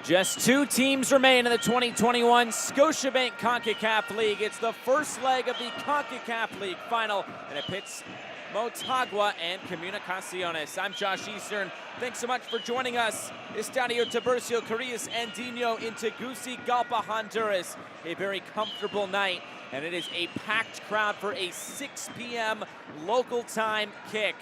Just two teams remain in the 2021 Scotiabank Concacaf League. It's the first leg of the Concacaf League final, and it pits Motagua and Comunicaciones. I'm Josh Eastern. Thanks so much for joining us. Estadio Tiburcio Carrillas Andino in Tegucigalpa, Honduras. A very comfortable night, and it is a packed crowd for a 6 p.m. local time kick.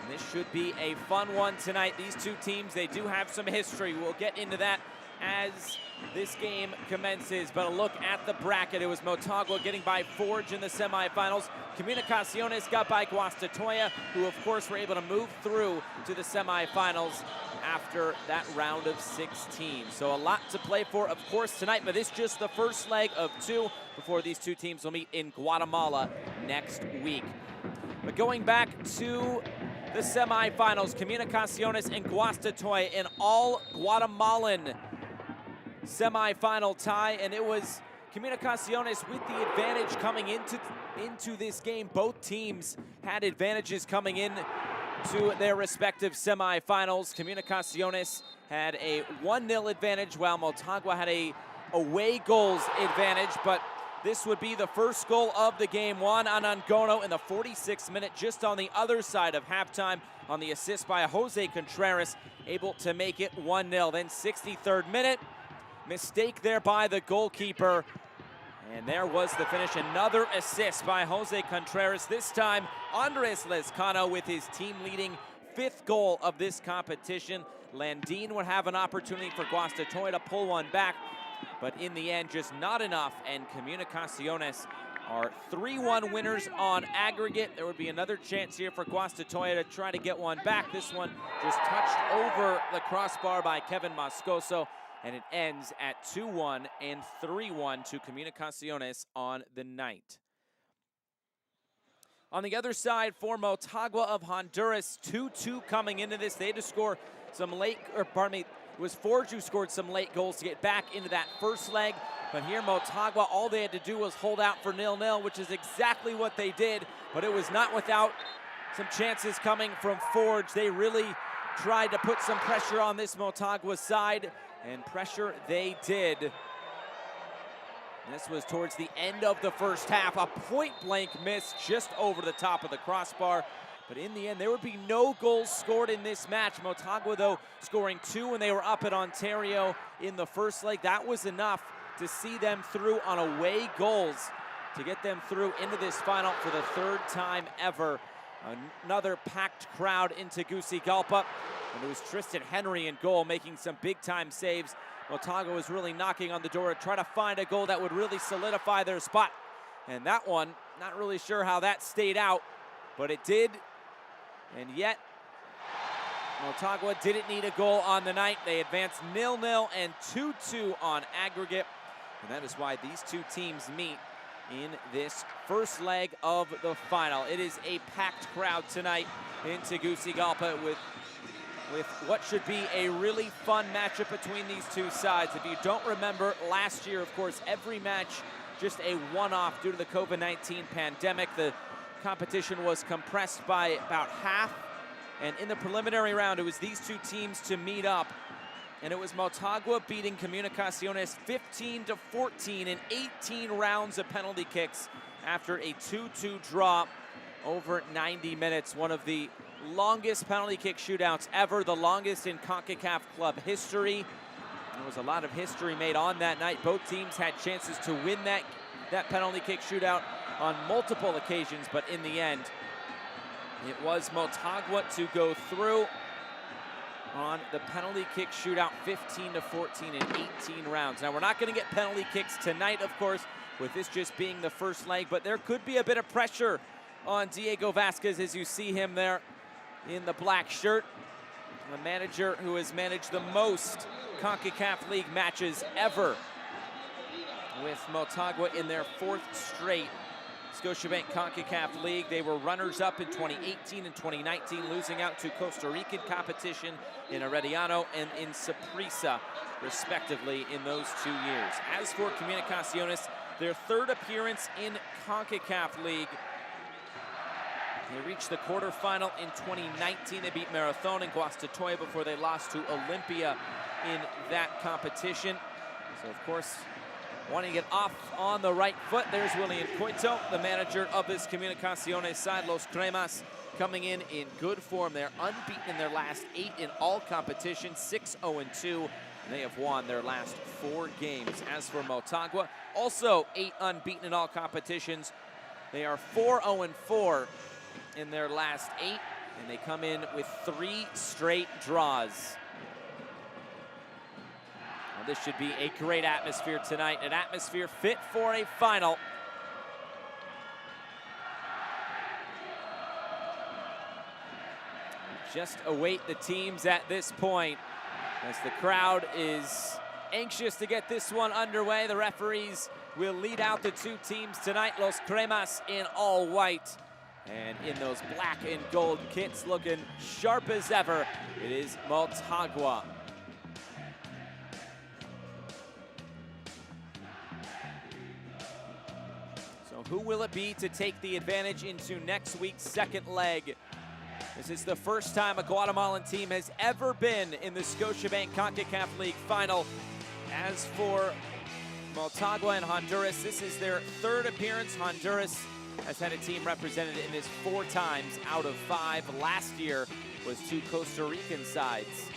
And this should be a fun one tonight. These two teams, they do have some history. We'll get into that as this game commences. But a look at the bracket. It was Motagua getting by Forge in the semifinals. Comunicaciones got by Guastatoya, who of course were able to move through to the semifinals after that round of 16. So a lot to play for, of course, tonight. But this is just the first leg of two before these two teams will meet in Guatemala next week. But going back to the semifinals, Comunicaciones and Guastatoya, an all Guatemalan semifinal tie, and it was Comunicaciones with the advantage coming into this game. Both teams had advantages coming in to their respective semifinals. Comunicaciones had a 1-0 advantage, while Motagua had a away goals advantage, but this would be the first goal of the game. Juan Anangono in the 46th minute, just on the other side of halftime, on the assist by Jose Contreras, able to make it 1-0. Then 63rd minute, mistake there by the goalkeeper. And there was the finish. Another assist by Jose Contreras. This time, Andres Lezcano with his team-leading 5th goal of this competition. Landin would have an opportunity for Guastatoya to pull one back, but in the end, just not enough, and Comunicaciones are 3-1 winners on aggregate. There would be another chance here for Guastatoya to try to get one back. This one just touched over the crossbar by Kevin Moscoso, and it ends at 2-1 and 3-1 to Comunicaciones on the night. On the other side for Motagua of Honduras, 2-2 coming into this. They had to score some late, it was Forge who scored some late goals to get back into that first leg. But here, Motagua, all they had to do was hold out for 0-0, which is exactly what they did. But it was not without some chances coming from Forge. They really tried to put some pressure on this Motagua side, and pressure they did. This was towards the end of the first half. A point-blank miss just over the top of the crossbar. But in the end, there would be no goals scored in this match. Motagua, though, scoring 2 when they were up at Ontario in the first leg. That was enough to see them through on away goals to get them through into this final for the 3rd time ever. Another packed crowd in Tegucigalpa. And it was Tristan Henry in goal, making some big-time saves. Motagua was really knocking on the door to try to find a goal that would really solidify their spot. And that one, not really sure how that stayed out, but it did. And yet, Motagua didn't need a goal on the night. They advanced 0-0 and 2-2 on aggregate. And that is why these two teams meet in this first leg of the final. It is a packed crowd tonight in Tegucigalpa with what should be a really fun matchup between these two sides. If you don't remember, last year, of course, every match just a one-off due to the COVID-19 pandemic. The competition was compressed by about half, and in the preliminary round, it was these two teams to meet up, and it was Motagua beating Comunicaciones 15-14 in 18 rounds of penalty kicks after a 2-2 draw over 90 minutes. One of the longest penalty kick shootouts ever, the longest in CONCACAF club history. There was a lot of history made on that night. Both teams had chances to win that penalty kick shootout on multiple occasions, but in the end, it was Motagua to go through on the penalty kick shootout, 15-14 in 18 rounds. Now, we're not going to get penalty kicks tonight, of course, with this just being the first leg, but there could be a bit of pressure on Diego Vasquez as you see him there in the black shirt. The manager who has managed the most CONCACAF League matches ever, with Motagua in their 4th straight Scotiabank CONCACAF League. They were runners-up in 2018 and 2019, losing out to Costa Rican competition in Arellano and in Saprissa, respectively, in those 2 years. As for Comunicaciones, their 3rd appearance in CONCACAF League. They reached the quarterfinal in 2019. They beat Marathon and Guastatoya before they lost to Olympia in that competition. So, of course, wanting to get off on the right foot. There's William Coito, the manager of this Comunicaciones side. Los Cremas coming in good form. They're unbeaten in their last 8 in all competitions, 6-0-2. They have won their last 4 games. As for Motagua, also 8 unbeaten in all competitions. They are 4-0-4 in their last 8, and they come in with 3 straight draws. Well, this should be a great atmosphere tonight, an atmosphere fit for a final. Just await the teams at this point, as the crowd is anxious to get this one underway. The referees will lead out the 2 teams tonight. Los Cremas in all white, and in those black and gold kits, looking sharp as ever, it is Motagua. So who will it be to take the advantage into next week's second leg? This is the first time a Guatemalan team has ever been in the Scotiabank Concacaf League final. As for Motagua and Honduras, this is their 3rd appearance. Honduras has had a team represented in this 4 times out of 5. Last year was 2 Costa Rican sides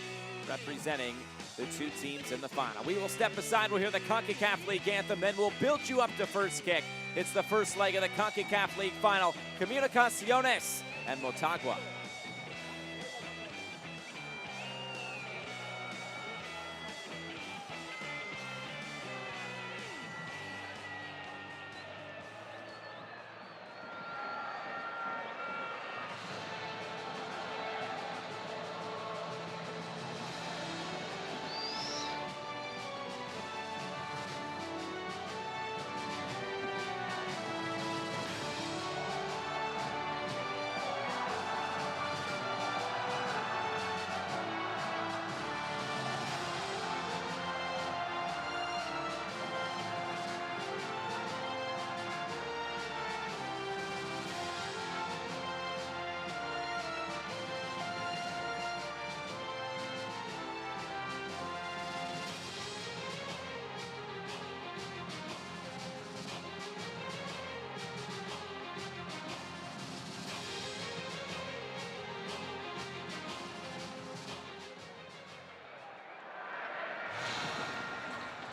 representing the 2 teams in the final. We will step aside, we'll hear the CONCACAF League anthem, then we'll build you up to first kick. It's the first leg of the CONCACAF League final, Comunicaciones and Motagua.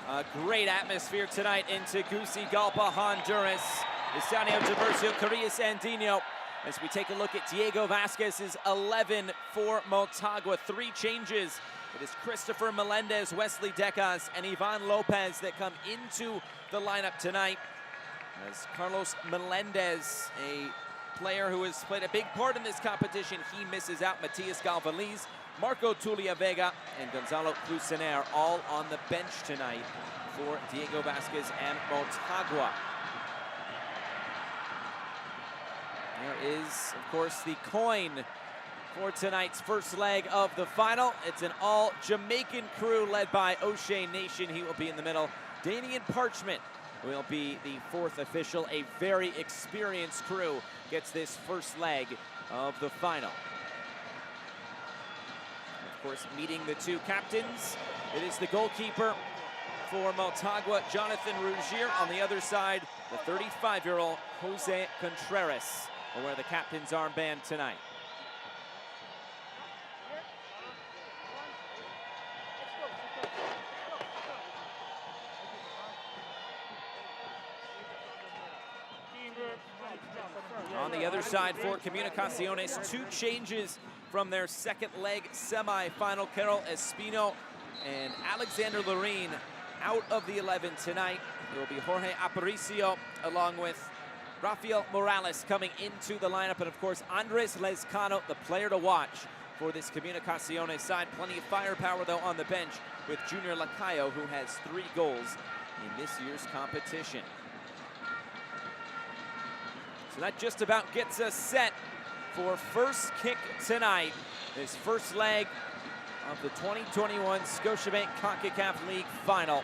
A great atmosphere tonight in Tegucigalpa, Honduras. Estadio Diversio Carrillas Andino. As we take a look at Diego Vasquez's 11 for Motagua. 3 changes. It is Christopher Melendez, Wesley Decas, and Ivan Lopez that come into the lineup tonight. As Carlos Melendez, a player who has played a big part in this competition, he misses out. Matias Galvaliz, Marco Tulia Vega, and Gonzalo Clusener all on the bench tonight for Diego Vasquez and Motagua. There is, of course, the coin for tonight's first leg of the final. It's an all-Jamaican crew led by O'Shea Nation. He will be in the middle. Danian Parchment will be the 4th official. A very experienced crew gets this first leg of the final. Of course, meeting the 2 captains, it is the goalkeeper for Motagua, Jonathan Rougier. On the other side, the 35-year-old Jose Contreras will wear the captain's armband tonight. On the other side for Comunicaciones, 2 changes from their second leg semi-final. Carol Espino and Alexander Loreen out of the 11 tonight. It will be Jorge Aparicio along with Rafael Morales coming into the lineup. And of course, Andres Lezcano, the player to watch for this Comunicaciones side. Plenty of firepower though on the bench with Junior Lacayo, who has 3 goals in this year's competition. So that just about gets us set for first kick tonight. This first leg of the 2021 Scotiabank Concacaf League final.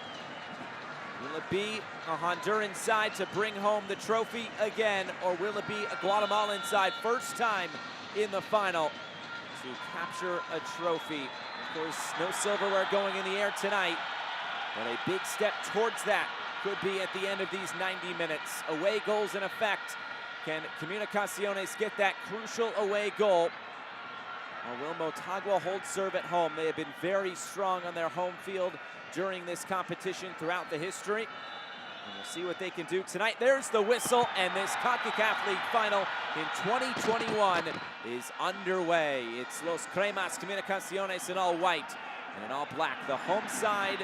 Will it be a Honduran side to bring home the trophy again, or will it be a Guatemalan side, first time in the final, to capture a trophy? Of course, no silverware going in the air tonight, but a big step towards that could be at the end of these 90 minutes. Away goals in effect. Can Comunicaciones get that crucial away goal? Or will Motagua hold serve at home? They have been very strong on their home field during this competition throughout the history. And we'll see what they can do tonight. There's the whistle, and this CONCACAF League final in 2021 is underway. It's Los Cremas Comunicaciones in all white and in all black. The home side,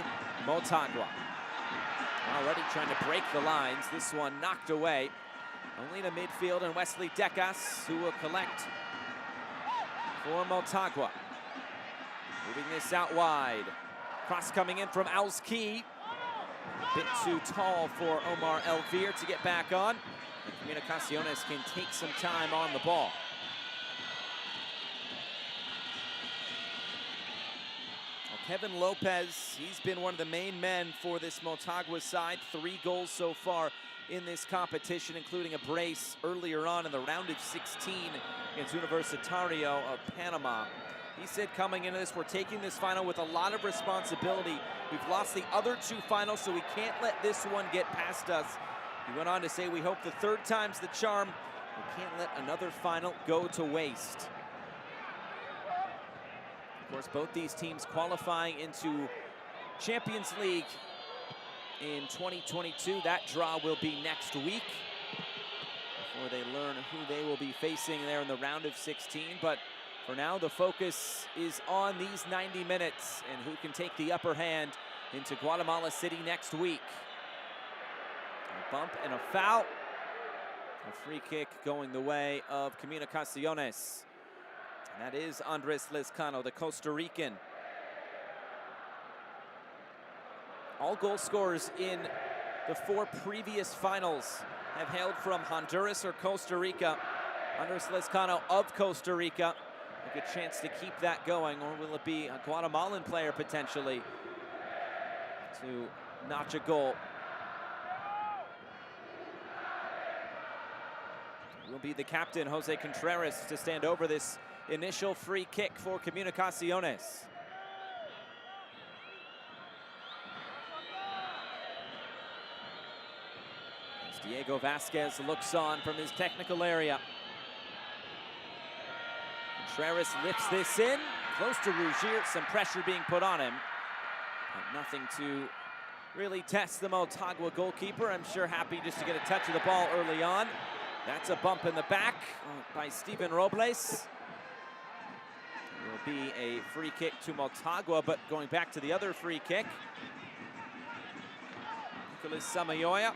Motagua. Already trying to break the lines. This one knocked away. Only to midfield, and Wesley Decas, who will collect for Motagua. Moving this out wide. Cross coming in from Alski. A bit too tall for Omar Elvir to get back on. And Comunicaciones can take some time on the ball. Well, Kevin Lopez, he's been one of the main men for this Motagua side. 3 goals so far in this competition, including a brace earlier on in the round of 16 against Universitario of Panama. He said coming into this, we're taking this final with a lot of responsibility. We've lost the other 2 finals, so we can't let this one get past us. He went on to say, we hope the 3rd time's the charm. We can't let another final go to waste. Of course, both these teams qualifying into Champions League in 2022. That draw will be next week before they learn who they will be facing there in the round of 16. But for now, the focus is on these 90 minutes and who can take the upper hand into Guatemala City next week. A bump and a foul. A free kick going the way of Comunicaciones. And that is Andres Lezcano, the Costa Rican. All goal scorers in the 4 previous finals have hailed from Honduras or Costa Rica. Andres Lezcano of Costa Rica. A good chance to keep that going, or will it be a Guatemalan player potentially to notch a goal? It will be the captain, Jose Contreras, to stand over this initial free kick for Comunicaciones. Diego Vasquez looks on from his technical area. Contreras lifts this in, close to Rougier, some pressure being put on him. But nothing to really test the Motagua goalkeeper. I'm sure happy just to get a touch of the ball early on. That's a bump in the back by Steven Robles. It will be a free kick to Motagua, but going back to the other free kick. Nicolas Samayoya.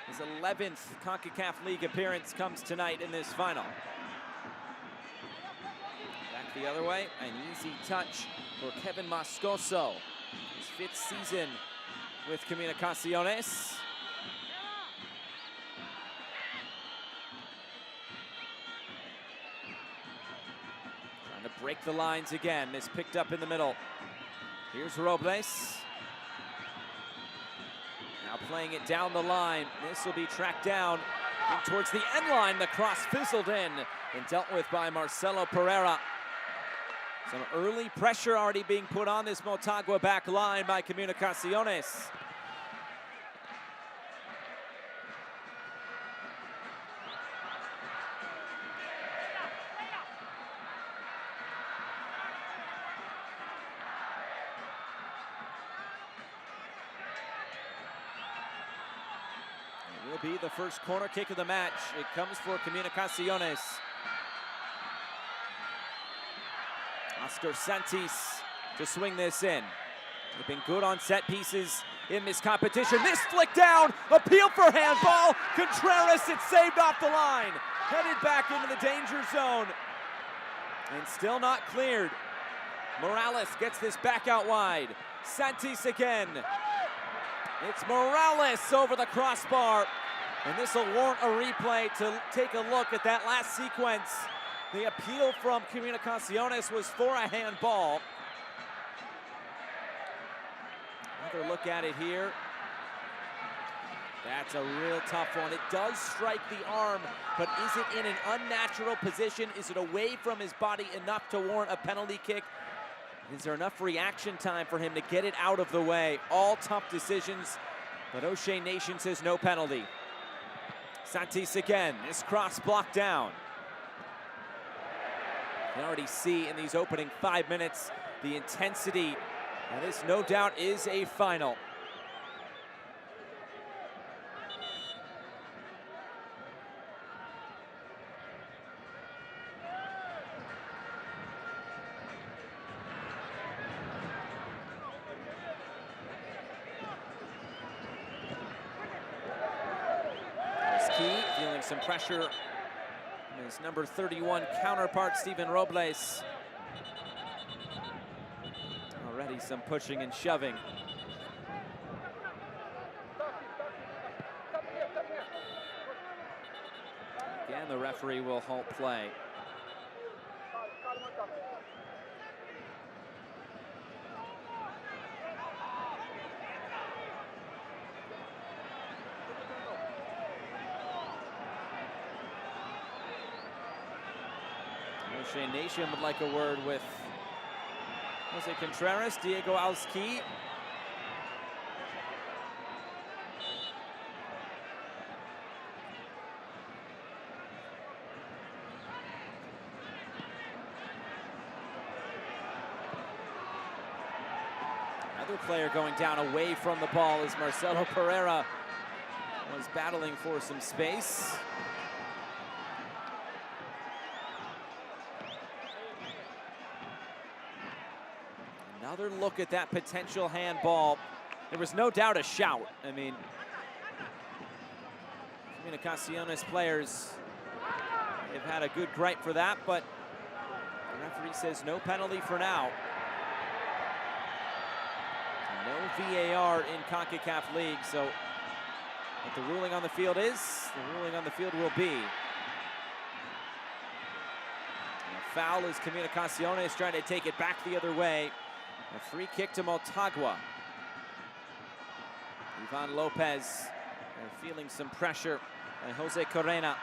His 11th CONCACAF League appearance comes tonight in this final. Back the other way, an easy touch for Kevin Moscoso. His 5th season with Comunicaciones. Trying to break the lines again. This picked up in the middle. Here's Robles. Now playing it down the line. This will be tracked down towards the end line. The cross fizzled in and dealt with by Marcelo Pereira. Some early pressure already being put on this Motagua back line by Comunicaciones. It will be the first corner kick of the match. It comes for Comunicaciones. Oscar Santis to swing this in. They've been good on set pieces in this competition. This flick down, appeal for handball. Contreras, it's saved off the line. Headed back into the danger zone. And still not cleared. Morales gets this back out wide. Santis again. It's Morales over the crossbar. And this will warrant a replay to take a look at that last sequence. The appeal from Comunicaciones was for a handball. Another look at it here. That's a real tough one. It does strike the arm, but is it in an unnatural position? Is it away from his body enough to warrant a penalty kick? Is there enough reaction time for him to get it out of the way? All tough decisions, but O'Shea Nation says no penalty. Santis again, this cross blocked down. You can already see in these opening 5 minutes the intensity, and this no doubt is a final. Feeling some pressure from his number 31 counterpart, Steven Robles. Already some pushing and shoving. Again, the referee will halt play. O'Shea Nation would like a word with Jose Contreras, Diego Alski. Another player going down away from the ball as Marcelo Pereira was battling for some space. Another look at that potential handball. There was no doubt a shout. I mean, Comunicaciones players have had a good gripe for that, but the referee says no penalty for now. No VAR in CONCACAF League, so what the ruling on the field is, the ruling on the field will be. And a foul as Comunicaciones trying to take it back the other way. A free kick to Motagua. Ivan Lopez feeling some pressure by Jose Corena.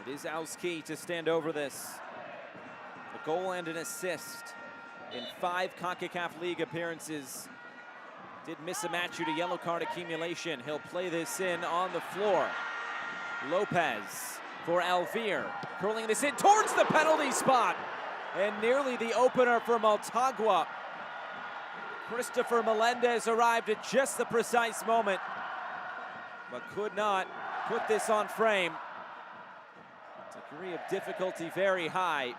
It is Alski to stand over this. A goal and an assist in 5 CONCACAF League appearances. Did miss a match due to yellow card accumulation. He'll play this in on the floor. Lopez for Alvear, curling this in towards the penalty spot. And nearly the opener for Motagua. Christopher Melendez arrived at just the precise moment, but could not put this on frame. Degree of difficulty very high.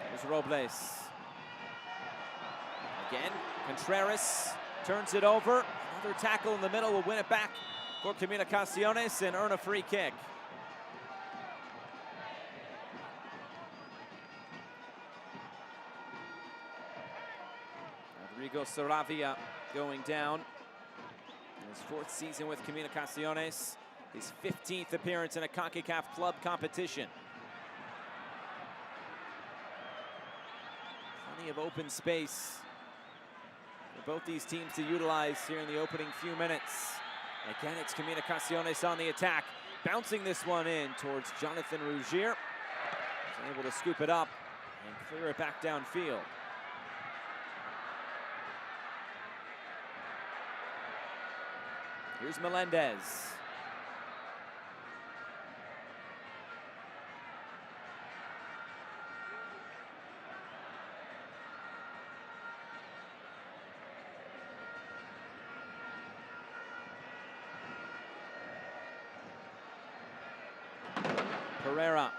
There's Robles. Again, Contreras turns it over. Another tackle in the middle will win it back for Comunicaciones and earn a free kick. Rodrigo Saravia going down. In his 4th season with Comunicaciones, his 15th appearance in a CONCACAF club competition. Plenty of open space for both these teams to utilize here in the opening few minutes. Again, it's Comunicaciones on the attack, bouncing this one in towards Jonathan Rougier. He's able to scoop it up and clear it back downfield. Here's Melendez. Pereira.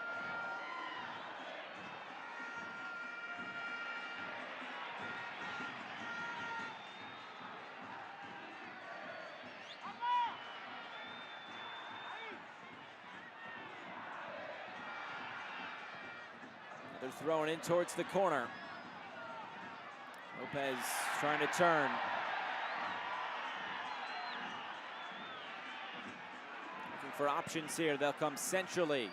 They're throwing in towards the corner. Lopez trying to turn. Looking for options here. They'll come centrally.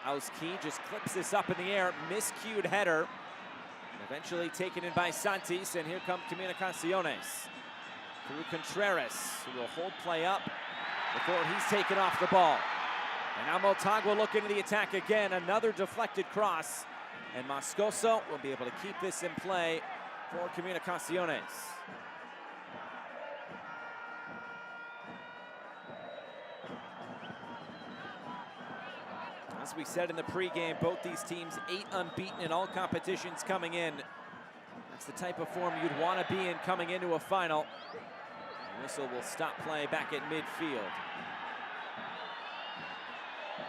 Auski just clips this up in the air. Miscued header. And eventually taken in by Santis. And here come Comunicaciones. Through Contreras, who will hold play up before he's taken off the ball. And now Motagua look into the attack again. Another deflected cross. And Moscoso will be able to keep this in play for Comunicaciones. As we said in the pregame, both these teams 8 unbeaten in all competitions coming in. That's the type of form you'd want to be in coming into a final. The whistle will stop play back at midfield.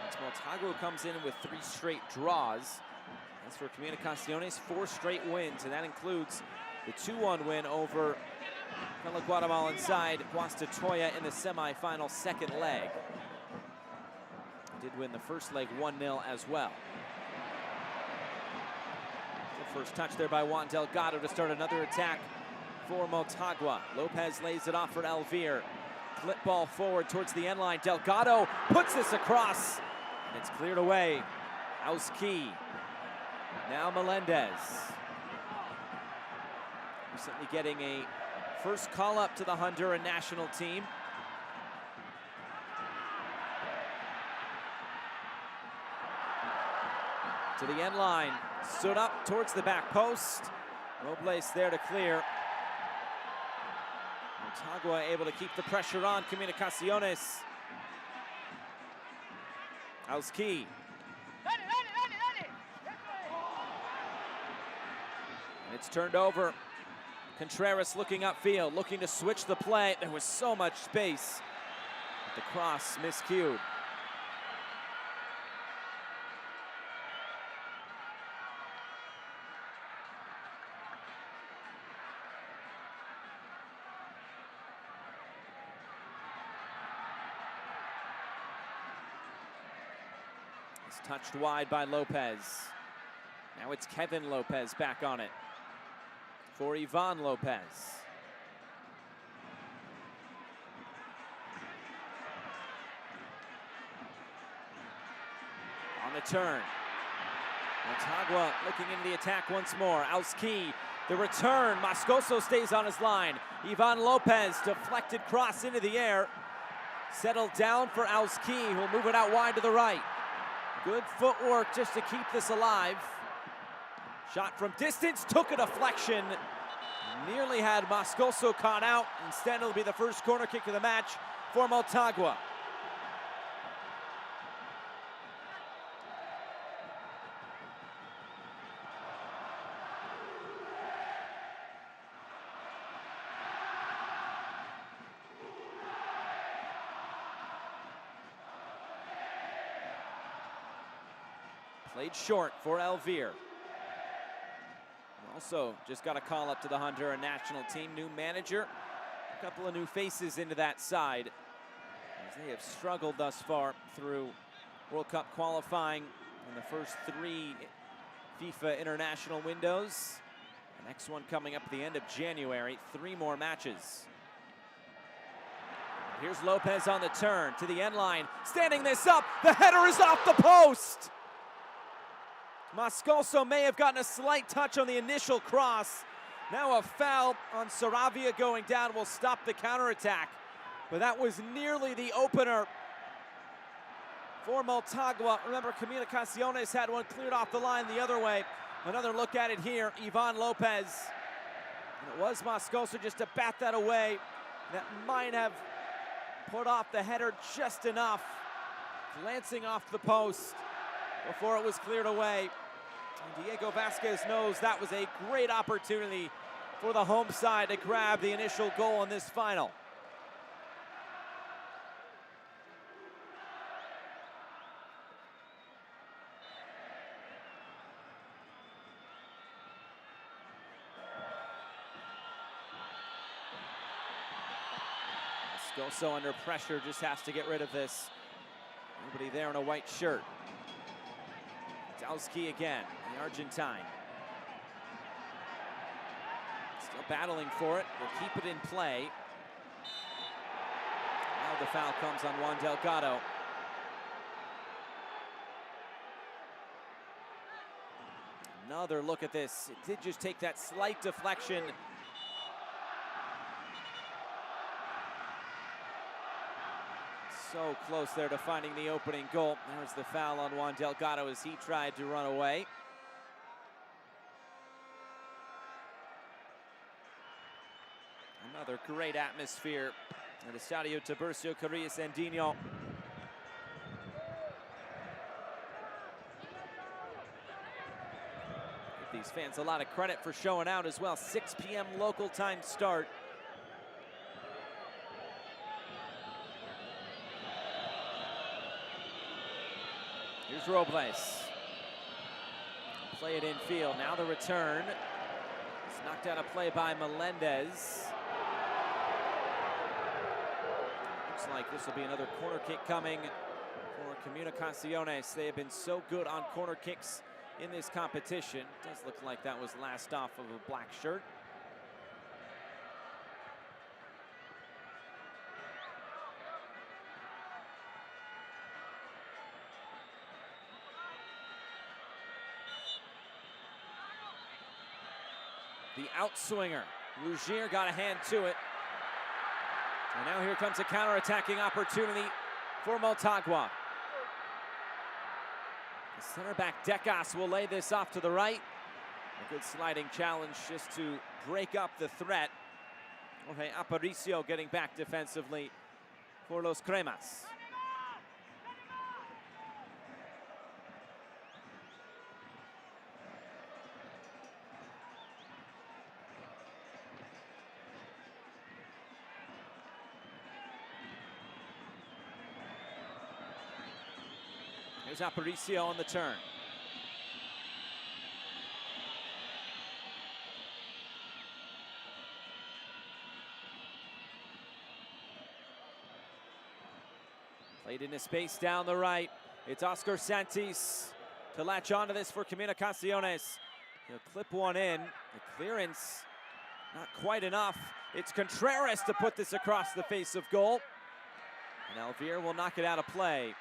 As Motagua comes in with 3 straight draws. As for Comunicaciones, 4 straight wins, and that includes the 2-1 win over fellow Guatemalan side Guastatoya in the semifinal second leg. Did win the first leg 1-0 as well. The first touch there by Juan Delgado to start another attack for Motagua. Lopez lays it off for Elvir. Flip ball forward towards the end line. Delgado puts this across, and it's cleared away. Auski. Now Melendez. Recently getting a first call up to the Honduran national team. To the end line, stood up towards the back post. Robles there to clear. Motagua able to keep the pressure on Comunicaciones. Auski. And it's turned over. Contreras looking upfield, looking to switch the play. There was so much space. The cross miscued. It's touched wide by Lopez. Now it's Kevin Lopez back on it for Ivan Lopez. On the turn. Motagua looking into the attack once more. Auski, the return. Moscoso stays on his line. Ivan Lopez, deflected cross into the air. Settled down for Auski, who'll move it out wide to the right. Good footwork just to keep this alive. Shot from distance, took a deflection. Nearly had Moscoso caught out. Instead, it'll be the first corner kick of the match for Motagua. Played short for Elvir. Also just got a call up to the Honduran national team. New manager, a couple of new faces into that side, as they have struggled thus far through World Cup qualifying in the first 3 FIFA international windows. The next one coming up at the end of January, 3 more matches. Here's Lopez on the turn to the end line, standing this up. The header is off the post. Moscoso may have gotten a slight touch on the initial cross. Now a foul on Saravia going down will stop the counterattack. But that was nearly the opener for Motagua. Remember, Comunicaciones had one cleared off the line the other way. Another look at it here, Ivan Lopez. And it was Moscoso just to bat that away. That might have put off the header just enough. Glancing off the post before it was cleared away. And Diego Vasquez knows that was a great opportunity for the home side to grab the initial goal in this final. Moscoso under pressure, just has to get rid of this. Nobody there in a white shirt. Dowski again, the Argentine. Still battling for it, will keep it in play. Now the foul comes on Juan Delgado. Another look at this. It did just take that slight deflection. So close there to finding the opening goal. There's the foul on Juan Delgado as he tried to run away. Another great atmosphere at Estadio Tiburcio Carrillas Andino. Give these fans a lot of credit for showing out as well. 6 p.m. local time start. Here's Robles. Play it infield. Now the return. It's knocked out of play by Melendez. Looks like this will be another corner kick coming for Comunicaciones. They have been so good on corner kicks in this competition. Does look like that was last off of a black shirt. The outswinger. Rougier got a hand to it. And now here comes a counter-attacking opportunity for Motagua. The center back Decas will lay this off to the right. A good sliding challenge just to break up the threat. Jorge Aparicio getting back defensively for Los Cremas. Here's Aparicio on the turn. Played into space down the right. It's Oscar Santis to latch onto this for Comunicaciones. He'll clip one in. The clearance, not quite enough. It's Contreras to put this across the face of goal. And Elvir will knock it out of play.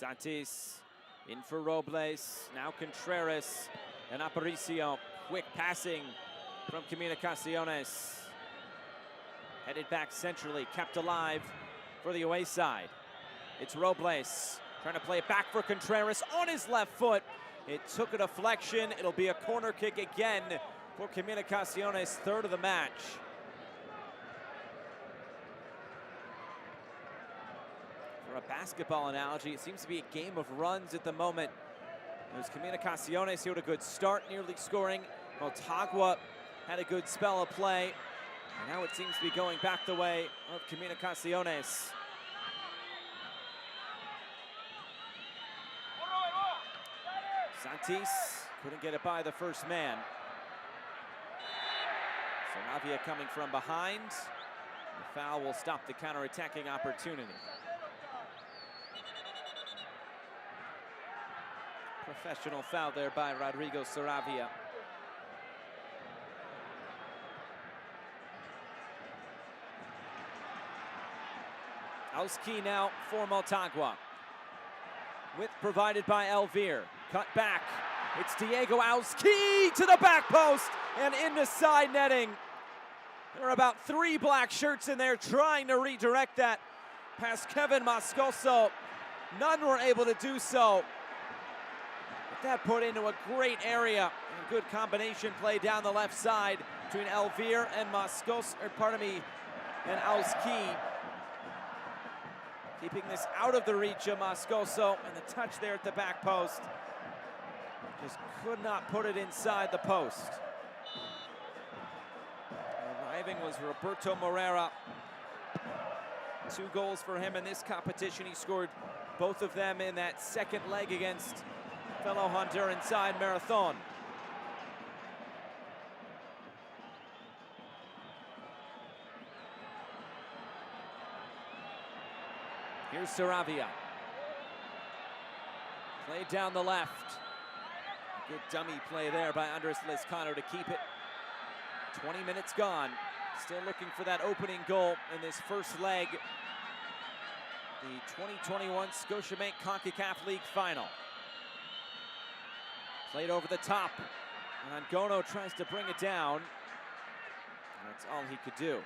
Santis in for Robles, now Contreras and Aparicio. Quick passing from Comunicaciones. Headed back centrally, kept alive for the away side. It's Robles trying to play it back for Contreras on his left foot. It took a deflection. It'll be a corner kick again for Comunicaciones, third of the match. For a basketball analogy, it seems to be a game of runs at the moment. There's Comunicaciones here with a good start, nearly scoring. Motagua had a good spell of play. And now it seems to be going back the way of Comunicaciones. Santis couldn't get it by the first man. Saravia coming from behind. The foul will stop the counter-attacking opportunity. Professional foul there by Rodrigo Saravia. Auski now for Motagua. Width provided by Elvir. Cut back. It's Diego Auski to the back post and into side netting. There are about 3 black shirts in there trying to redirect that past Kevin Moscoso. None were able to do so. But that put into a great area. A good combination play down the left side between Elvir and and Auski. Keeping this out of the reach of Moscoso, and the touch there at the back post. Just could not put it inside the post. arriving was Roberto Moreira. 2 goals for him in this competition. He scored both of them in that second leg against fellow Honduran side Marathon. Here's Saravia. Played down the left. Good dummy play there by Andres Lezcano to keep it. 20 minutes gone. Still looking for that opening goal in this first leg. The 2021 Scotiabank Concacaf League Final. Played over the top. And Angono tries to bring it down. And that's all he could do.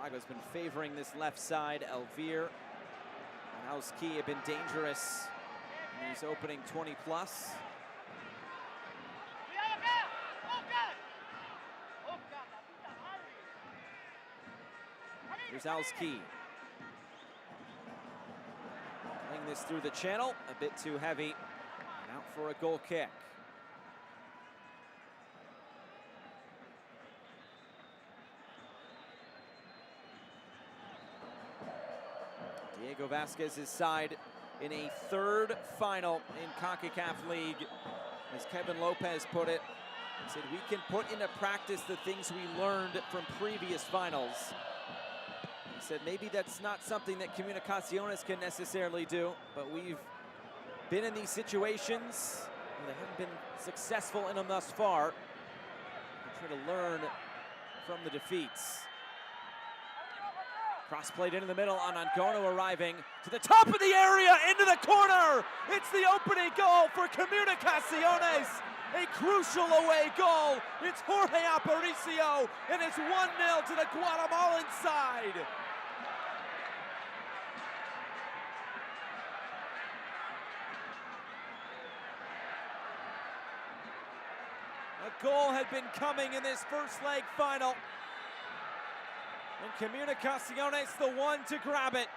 Motagua has been favoring this left side. Elvire and Hauski have been dangerous in these opening 20 plus. Here's Hauski. Playing this through the channel, a bit too heavy. And out for a goal kick. Diego Vasquez's side in a third final in CONCACAF League. As Kevin Lopez put it, he said, we can put into practice the things we learned from previous finals. He said, maybe that's not something that Comunicaciones can necessarily do, but we've been in these situations. They haven't been successful in them thus far. We try to learn from the defeats. Cross played into the middle on Angono, arriving to the top of the area, into the corner. It's the opening goal for Comunicaciones. A crucial away goal. It's Jorge Aparicio, and it's 1-0 to the Guatemalan side. A goal had been coming in this first leg final. And Comunicaciones the one to grab it.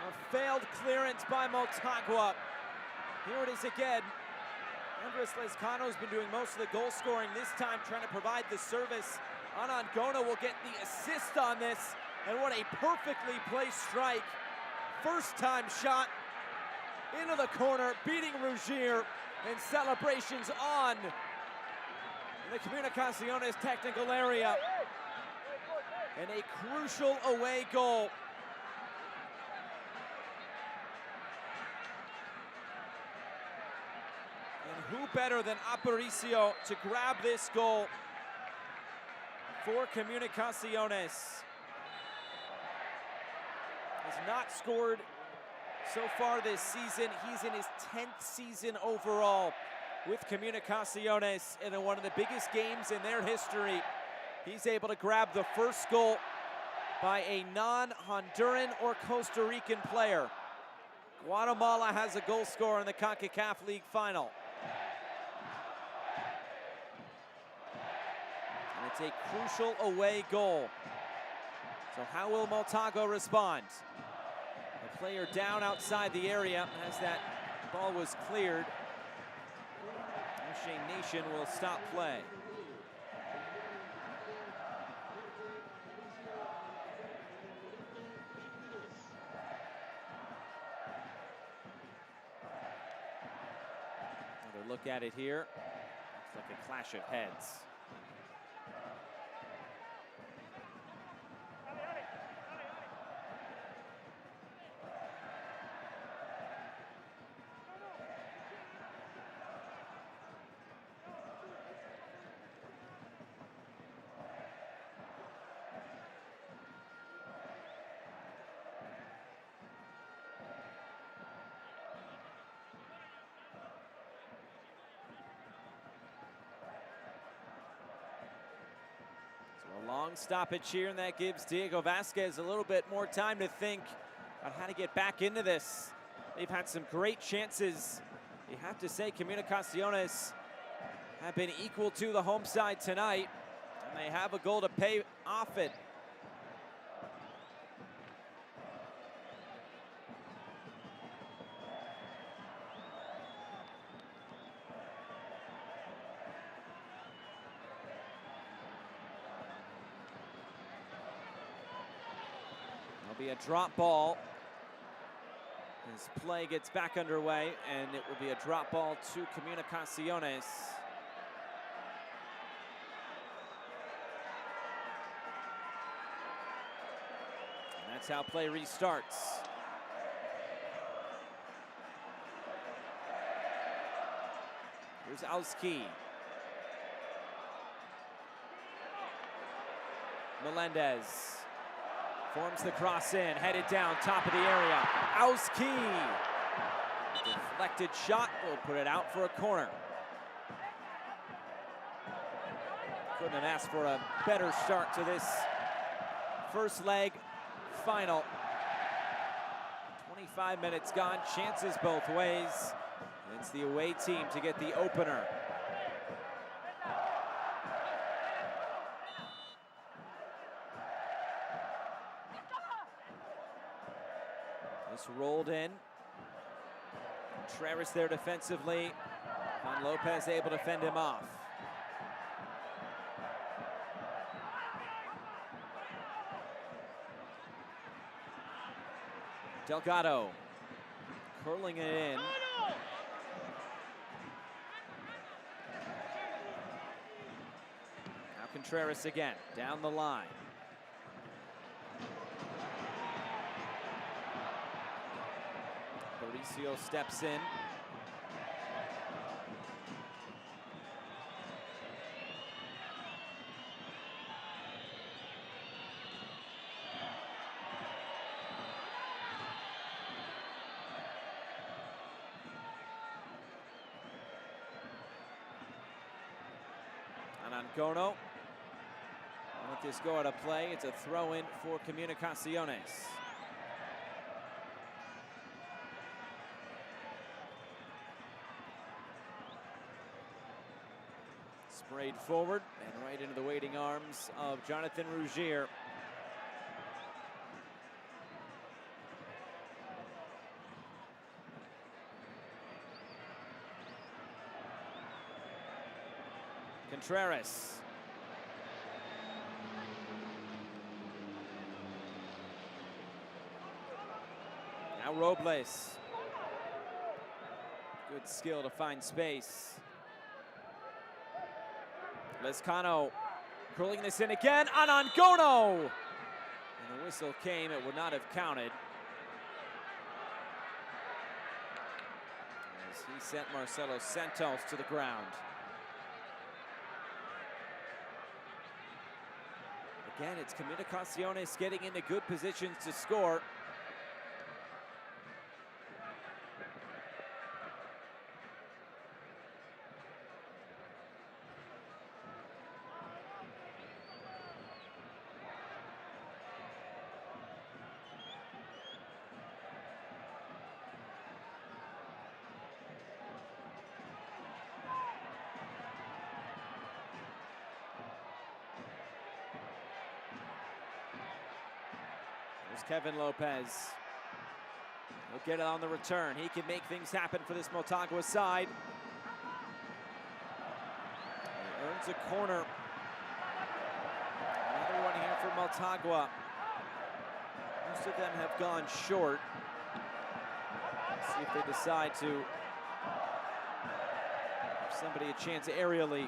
A failed clearance by Motagua. Here it is again. Andres Lezcano's been doing most of the goal scoring this time, trying to provide the service. Angono will get the assist on this. And what a perfectly placed strike. First time shot into the corner, beating Rugier, and celebrations on in the Comunicaciones technical area. And a crucial away goal. And who better than Aparicio to grab this goal for Comunicaciones? Has not scored so far this season. He's in his 10th season overall with Comunicaciones, and in one of the biggest games in their history, he's able to grab the first goal by a non-Honduran or Costa Rican player. Guatemala has a goal scorer in the CONCACAF League Final. And it's a crucial away goal. So how will Motagua respond? The player down outside the area as that ball was cleared. Nation will stop play. Another look at it here. Looks like a clash of heads. A long stoppage here, and that gives Diego Vasquez a little bit more time to think on how to get back into this. They've had some great chances You have to say Comunicaciones have been equal to the home side tonight, and they have a goal to pay off it. There'll be a drop ball as play gets back underway, and it will be a drop ball to Comunicaciones. And that's how play restarts. Here's Alski. Melendez forms the cross in, headed down, top of the area. Alski. Deflected shot, will put it out for a corner. Couldn't have asked for a better start to this first leg final. 25 minutes gone, chances both ways. It's the away team to get the opener. This rolled in. Contreras there defensively. Juan Lopez able to fend him off. Delgado curling it in. Now Contreras again, down the line. Mauricio steps in. Anangono. Let this go out of play. It's a throw-in for Comunicaciones. Sprayed forward and right into the waiting arms of Jonathan Rougier. Contreras. Now Robles. Good skill to find space. Lescano curling this in again. Anangono! And the whistle came, it would not have counted. As he sent Marcelo Santos to the ground. Again, it's Comunicaciones getting into good positions to score. Kevin Lopez. He'll get it on the return. He can make things happen for this Motagua side. He earns a corner. Another one here for Motagua. Most of them have gone short. Let's see if they decide to give somebody a chance aerially.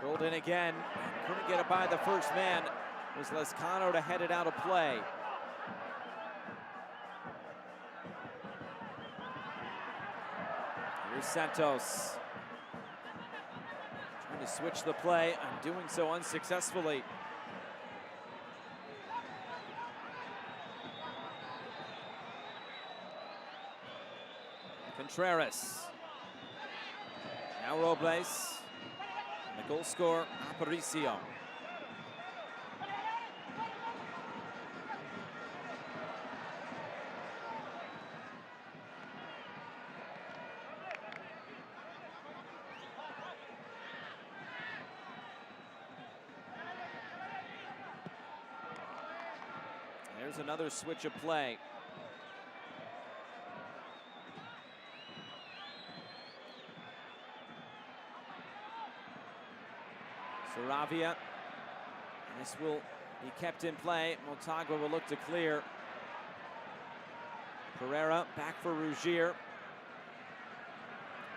Rolled in again, couldn't get it by the first man. It was Lescano to head it out of play. Here's Santos. Trying to switch the play and doing so unsuccessfully. Contreras. Now Robles. And the goal scorer, Aparicio. There's another switch of play. Saravia, and this will be kept in play. Motagua will look to clear. Pereira back for Rougier.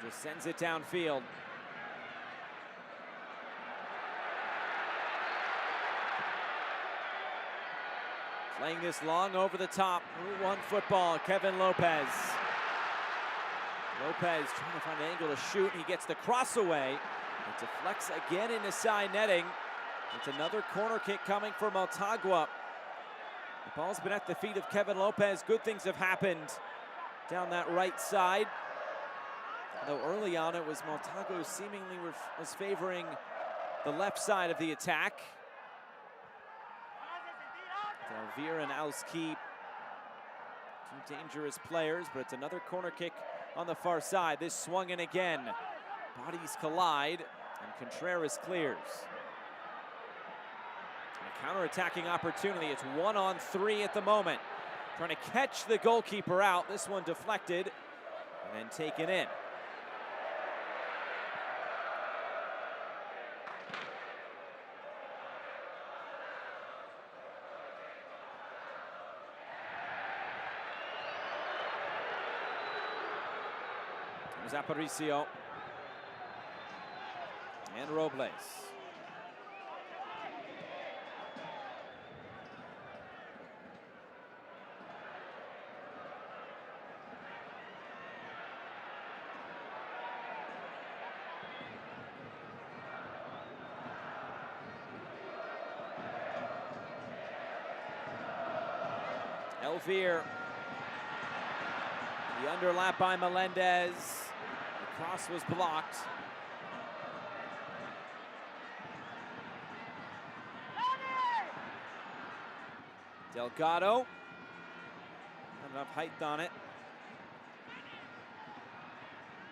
Just sends it downfield. Playing this long over the top. Route 1 football, Kevin Lopez. Lopez trying to find an angle to shoot. He gets the cross away. It deflects again into side netting. It's another corner kick coming for Motagua. The ball's been at the feet of Kevin Lopez. Good things have happened down that right side. Though early on it was Motagua who seemingly was favoring the left side of the attack. Delvire and Auski, two dangerous players, but it's another corner kick on the far side. This swung in again. Bodies collide, and Contreras clears. A counter-attacking opportunity. It's 1-on-3 at the moment. Trying to catch the goalkeeper out. This one deflected and then taken in. There's Aparicio and Robles. Elvire. The underlap by Melendez. The cross was blocked. Delgado. Not enough height on it.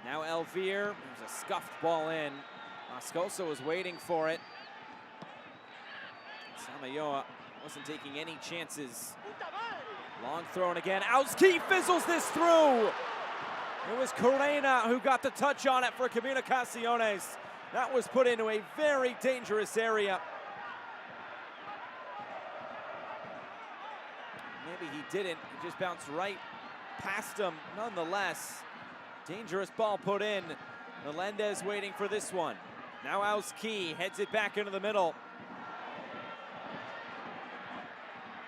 Now Elvire. There's a scuffed ball in. Moscoso was waiting for it. Samayoa wasn't taking any chances. Long thrown again. Auski fizzles this through. It was Corena who got the touch on it for Comunicaciones. That was put into a very dangerous area. Maybe he didn't. He just bounced right past him. Nonetheless, dangerous ball put in. Melendez waiting for this one. Now Auski heads it back into the middle.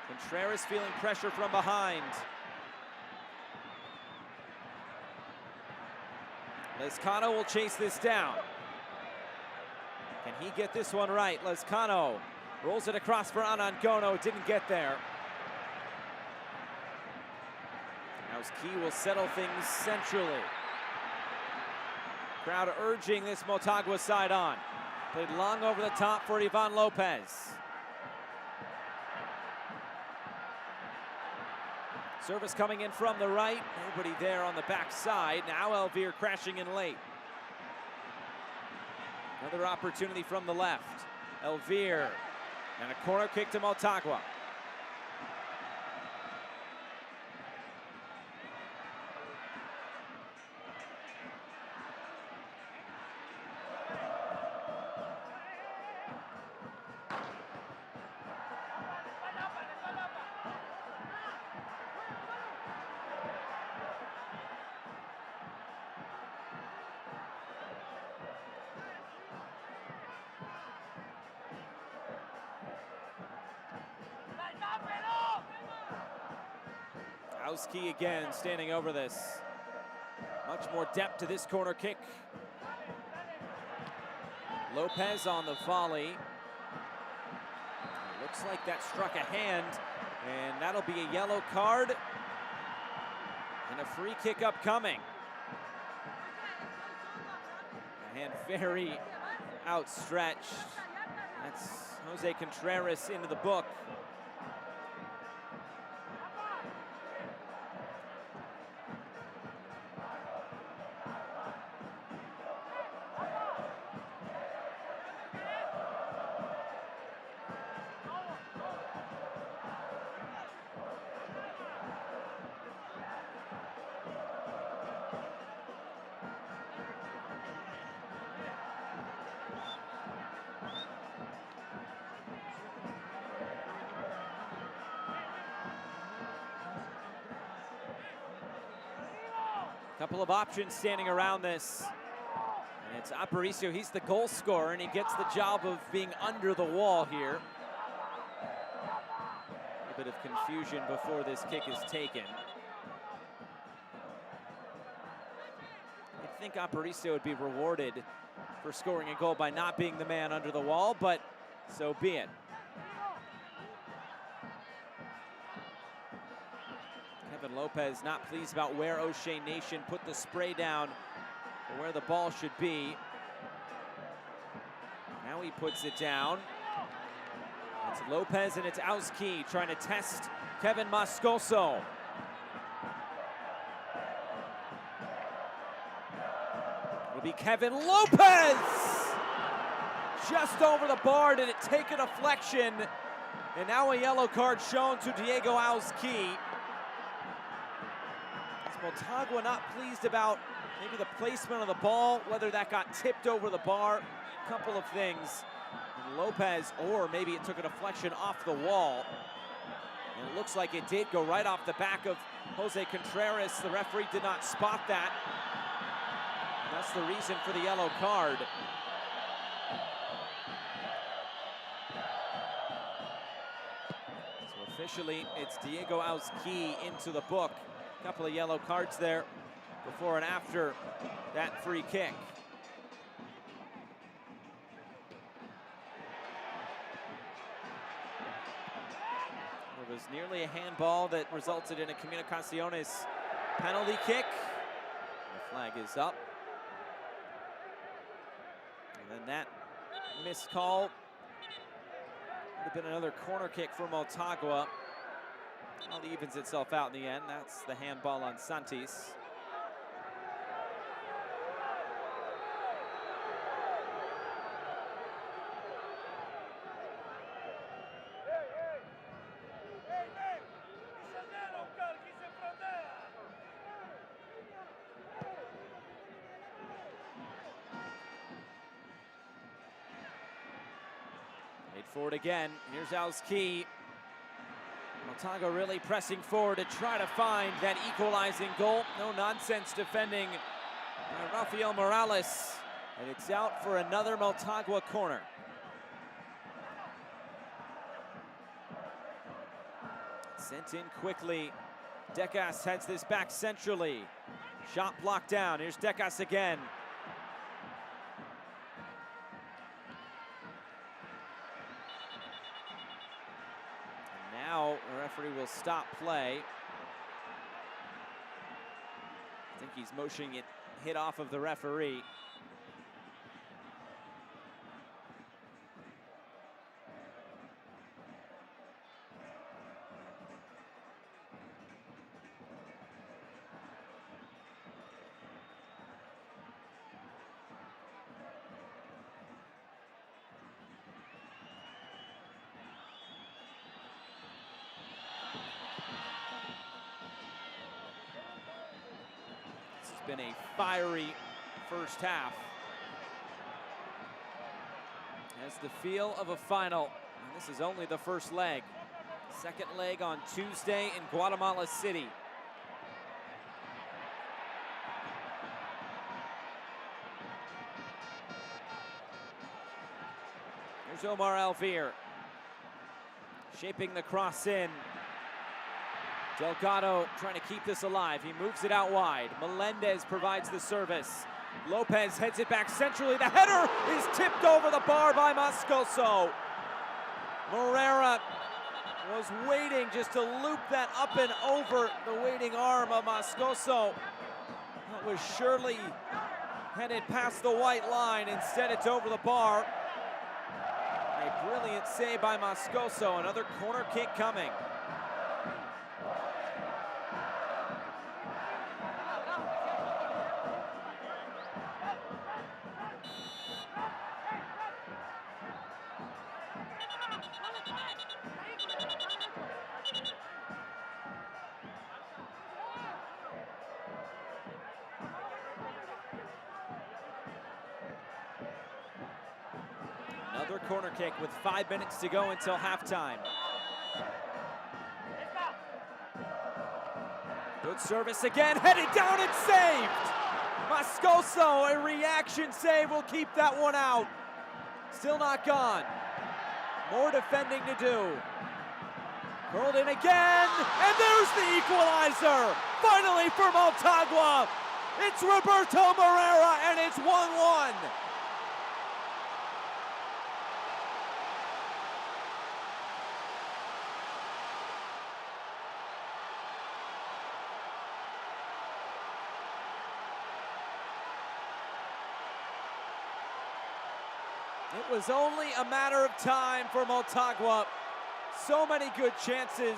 Contreras feeling pressure from behind. Lescano will chase this down. Can he get this one right? Lescano rolls it across for Anangono. Didn't get there. Auski will settle things centrally. Crowd urging this Motagua side on. Played long over the top for Ivan Lopez. Service coming in from the right. Nobody there on the back side. Now Elvire crashing in late. Another opportunity from the left. Elvire. And a corner kick to Motagua. Auski again standing over this. Much more depth to this corner kick. Lopez on the volley. Looks like that struck a hand, and that'll be a yellow card and a free kick upcoming. and very outstretched. That's Jose Contreras into the book. Couple of options standing around this. And it's Aparicio, he's the goal scorer, and he gets the job of being under the wall here. A bit of confusion before this kick is taken. You'd think Aparicio would be rewarded for scoring a goal by not being the man under the wall, but so be it. Kevin Lopez not pleased about where O'Shea Nation put the spray down or where the ball should be. Now he puts it down. It's Lopez and it's Auski trying to test Kevin Moscoso. It'll be Kevin Lopez! Just over the bar, did it take a deflection? And now a yellow card shown to Diego Auski. Motagua not pleased about maybe the placement of the ball, whether that got tipped over the bar, a couple of things. And Lopez, or maybe it took a deflection off the wall. And it looks like it did go right off the back of Jose Contreras. The referee did not spot that. And that's the reason for the yellow card. So officially, it's Diego Auski into the book. Couple of yellow cards there before and after that free kick. It was nearly a handball that resulted in a Comunicaciones penalty kick. The flag is up. And then that missed call would have been another corner kick for Motagua. Well, it evens itself out in the end. That's the handball on Santis. Made forward again. Here's Auski. Motagua really pressing forward to try to find that equalizing goal. No nonsense defending by Rafael Morales. And it's out for another Motagua corner. Sent in quickly. Decas heads this back centrally. Shot blocked down. Here's Decas again. Now the referee will stop play. I think he's motioning it hit off of the referee. Been a fiery first half. Has the feel of a final. And this is only the first leg. Second leg on Tuesday in Guatemala City. Here's Omar Alvear. Shaping the cross in. Delgado trying to keep this alive. He moves it out wide. Melendez provides the service. Lopez heads it back centrally. The header is tipped over the bar by Moscoso. Morera was waiting just to loop that up and over the waiting arm of Moscoso. That was surely Headed past the white line, instead it's over the bar. A brilliant save by Moscoso, another corner kick coming. Another corner kick with 5 minutes to go until halftime. Good service again, headed down and saved! Moscoso, a reaction save, will keep that one out. Still not gone. More defending to do. Curled in again, and there's the equalizer! Finally for Motagua! It's Roberto Moreira, and it's 1-1. It was only a matter of time for Motagua. So many good chances.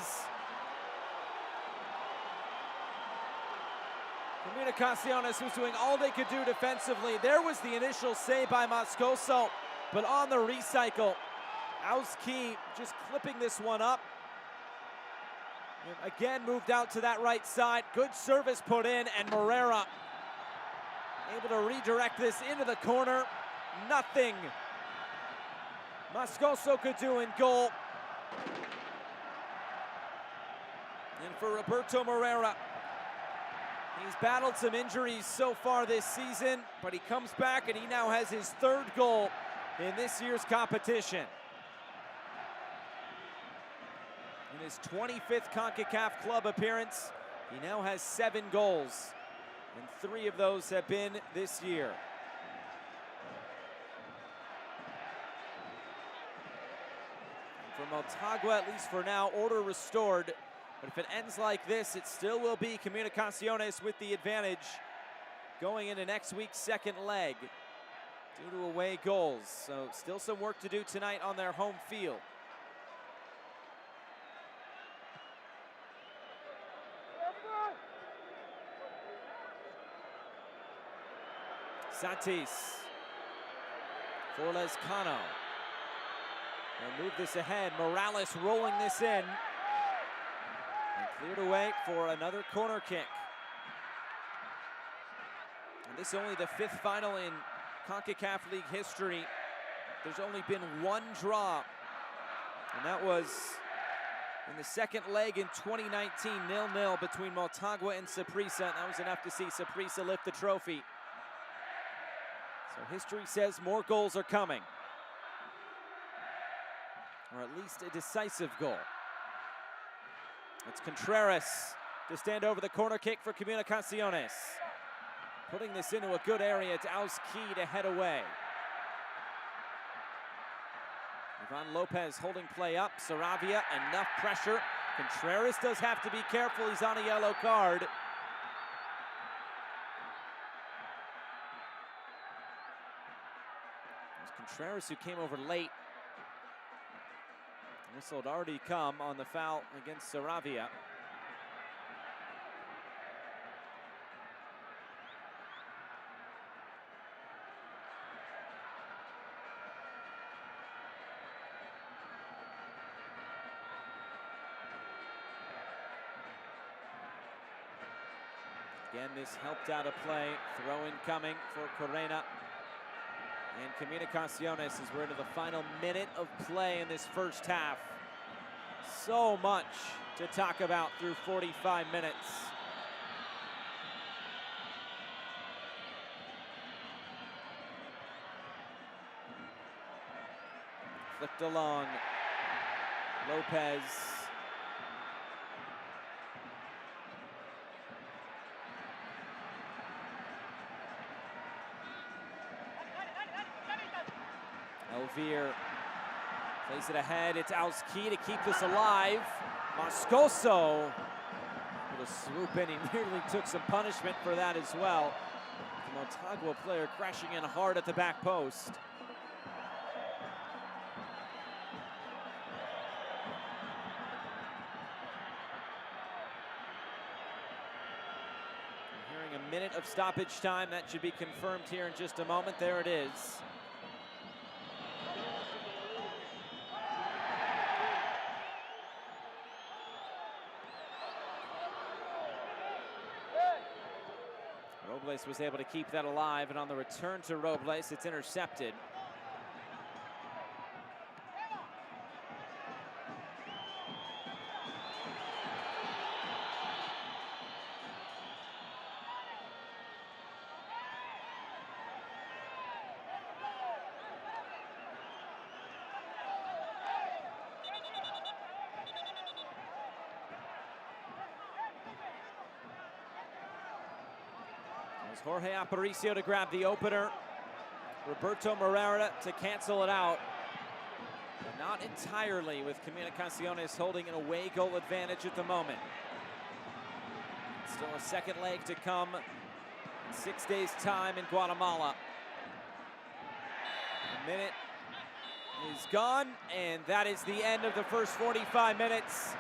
Comunicaciones was doing all they could do defensively. There was the initial save by Moscoso, but on the recycle, Auski just clipping this one up. And again, moved out to that right side. Good service put in, and Moreira able to redirect this into the corner. Nothing Moscoso could do in goal. And for Roberto Moreira, he's battled some injuries so far this season, but he comes back and he now has his 3rd goal in this year's competition. In his 25th CONCACAF club appearance, he now has 7 goals, and 3 of those have been this year. For Motagua, at least for now, order restored. But if it ends like this, it still will be Comunicaciones with the advantage going into next week's 2nd leg due to away goals. So still some work to do tonight on their home field. Santis for Lescano. They'll move this ahead. Morales rolling this in. And cleared away for another corner kick. And this is only the 5th final in CONCACAF League history. There's only been 1 draw. And that was in the 2nd leg in 2019, 0-0 between Motagua and Saprissa. That was enough to see Saprissa lift the trophy. So history says more goals are coming. Or at least a decisive goal. It's Contreras to stand over the corner kick for Comunicaciones. Putting this into a good area, it's Auski to head away. Ivan Lopez holding play up, Saravia, enough pressure. Contreras does have to be careful, he's on a yellow card. It was Contreras who came over late. Whistle had already come on the foul against Saravia. Again, this helped out a play. Throw-in coming for Corena. And Comunicaciones as we're into the final minute of play in this first half. So much to talk about through 45 minutes. Flicked along. Lopez. Elvire plays it ahead. It's Auski to keep this alive. Moscoso with a swoop in. He nearly took some punishment for that as well. The Motagua player crashing in hard at the back post. We're hearing a minute of stoppage time. That should be confirmed here in just a moment. There it is. Robles was able to keep that alive, and on the return to Robles, it's intercepted. Jorge Aparicio to grab the opener. Roberto Moreira to cancel it out. But not entirely, with Comunicaciones holding an away goal advantage at the moment. Still a second leg to come in 6 days' time in Guatemala. A minute is gone, and that is the end of the first 45 minutes.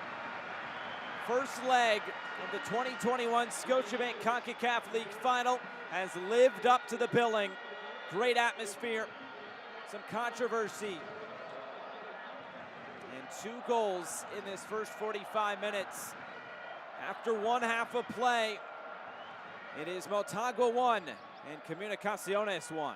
First leg of the 2021 Scotiabank Concacaf League Final has lived up to the billing. Great atmosphere, some controversy, and 2 goals in this first 45 minutes. After one half of play, it is Motagua 1 and Comunicaciones 1.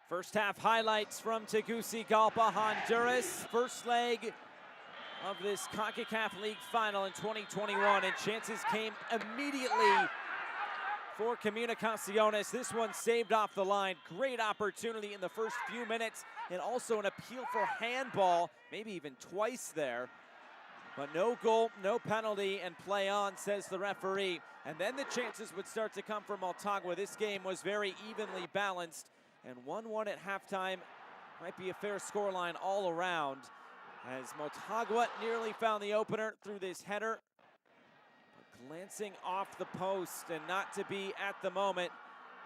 First half highlights from Tegucigalpa, Honduras. First leg of this CONCACAF League final in 2021, and chances came immediately for Comunicaciones. This one saved off the line. Great opportunity in the first few minutes, and also an appeal for handball, maybe even twice there. But no goal, no penalty, and play on, says the referee. And then the chances would start to come from Motagua. This game was very evenly balanced, and 1-1 at halftime might be a fair scoreline all around, as Motagua nearly found the opener through this header. But glancing off the post and not to be at the moment.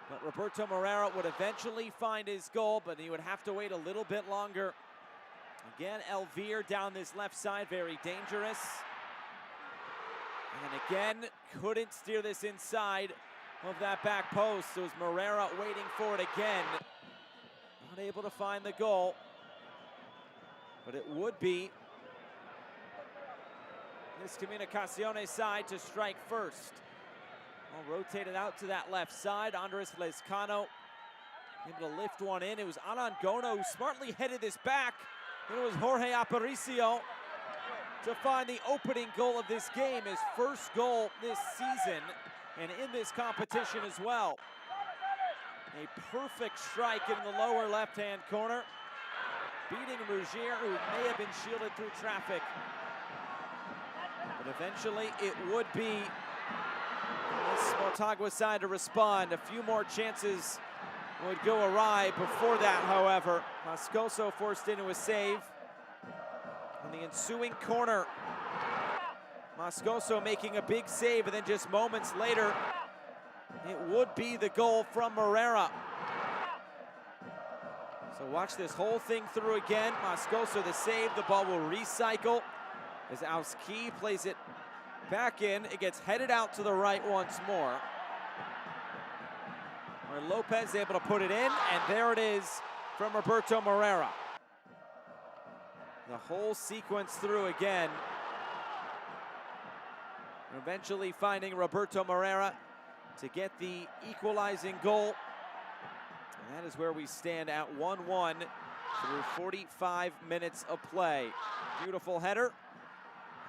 But Roberto Moreira would eventually find his goal, but he would have to wait a little bit longer. Again, Elvire down this left side, very dangerous. And again, couldn't steer this inside of that back post. So it was Moreira waiting for it again. Not able to find the goal. But it would be this Comunicaciones side to strike first. Well, rotated out to that left side. Andres Lescano able to lift one in. It was Anangono who smartly headed this back. It was Jorge Aparicio to find the opening goal of this game, his first goal this season and in this competition as well. A perfect strike in the lower left-hand corner, beating Rougier, who may have been shielded through traffic. But eventually it would be this Motagua side to respond. A few more chances would go awry before that, however. Moscoso forced into a save. On the ensuing corner, Moscoso making a big save, and then just moments later, it would be the goal from Moreira. So watch this whole thing through again. Moscoso the save, the ball will recycle as Auski plays it back in. It gets headed out to the right once more. Where Lopez able to put it in, and there it is from Roberto Moreira. The whole sequence through again. Eventually finding Roberto Moreira to get the equalizing goal. And that is where we stand at 1-1 through 45 minutes of play. Beautiful header,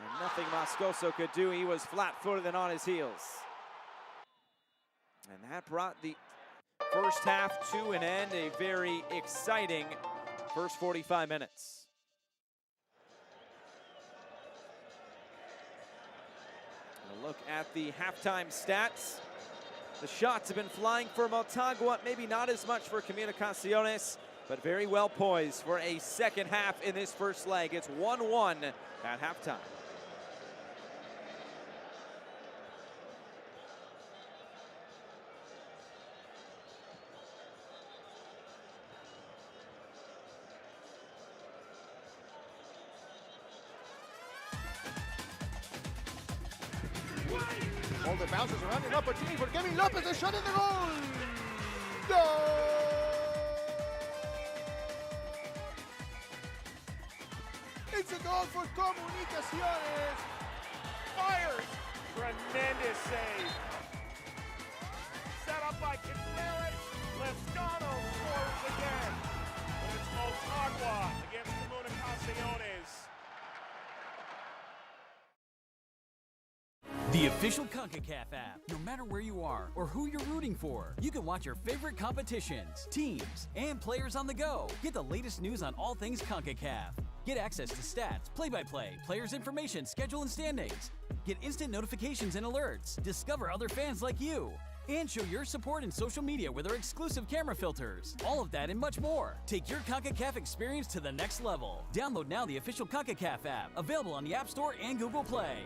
and nothing Moscoso could do. He was flat-footed and on his heels. And that brought the first half to an end. A very exciting first 45 minutes. A look at the halftime stats. The shots have been flying for Motagua, maybe not as much for Comunicaciones, but very well poised for a second half in this first leg. It's 1-1 at halftime. Holder bounces around, an opportunity for Kevin Lopez, a shot in the goal! Goal! It's a goal for Comunicaciones! Fires! Tremendous save! Set up by Contreras, Lescano scores again! And it's Motagua against Comunicaciones. The official CONCACAF app. No matter where you are or who you're rooting for, you can watch your favorite competitions, teams, and players on the go. Get the latest news on all things CONCACAF. Get access to stats, play-by-play, players' information, schedule, and standings. Get instant notifications and alerts. Discover other fans like you. And show your support in social media with our exclusive camera filters. All of that and much more. Take your CONCACAF experience to the next level. Download now the official CONCACAF app. Available on the App Store and Google Play.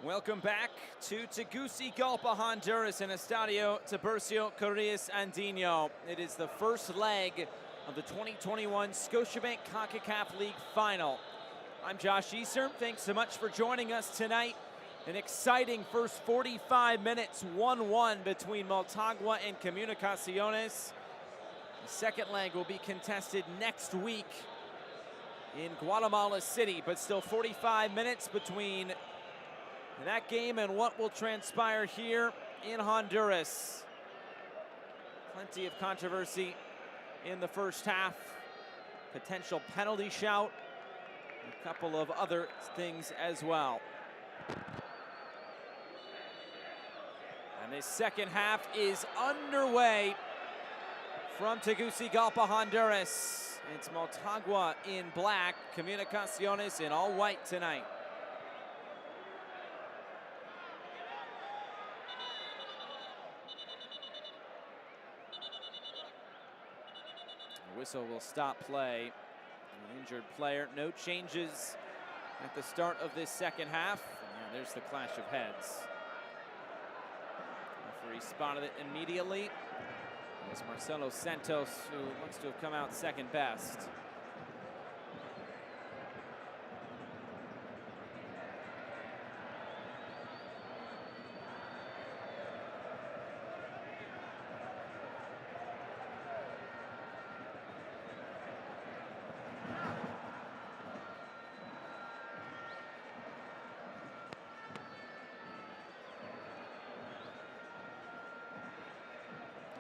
Welcome back to Tegucigalpa, Honduras, in Estadio Tiburcio Correas Andino. It is the first leg of the 2021 Scotiabank Concacaf League Final. I'm Josh Easter. Thanks so much for joining us tonight. An exciting first 45 minutes, 1-1 between Motagua and Comunicaciones. The second leg will be contested next week in Guatemala City, but still 45 minutes between that game and what will transpire here in Honduras. Plenty of controversy in the first half. Potential penalty shout. A couple of other things as well. And this second half is underway from Tegucigalpa, Honduras. It's Motagua in black, Comunicaciones in all white tonight. The whistle will stop play. An injured player, no changes at the start of this second half. And there's the clash of heads. Referee spotted it immediately. It was Marcelo Santos, who looks to have come out second best.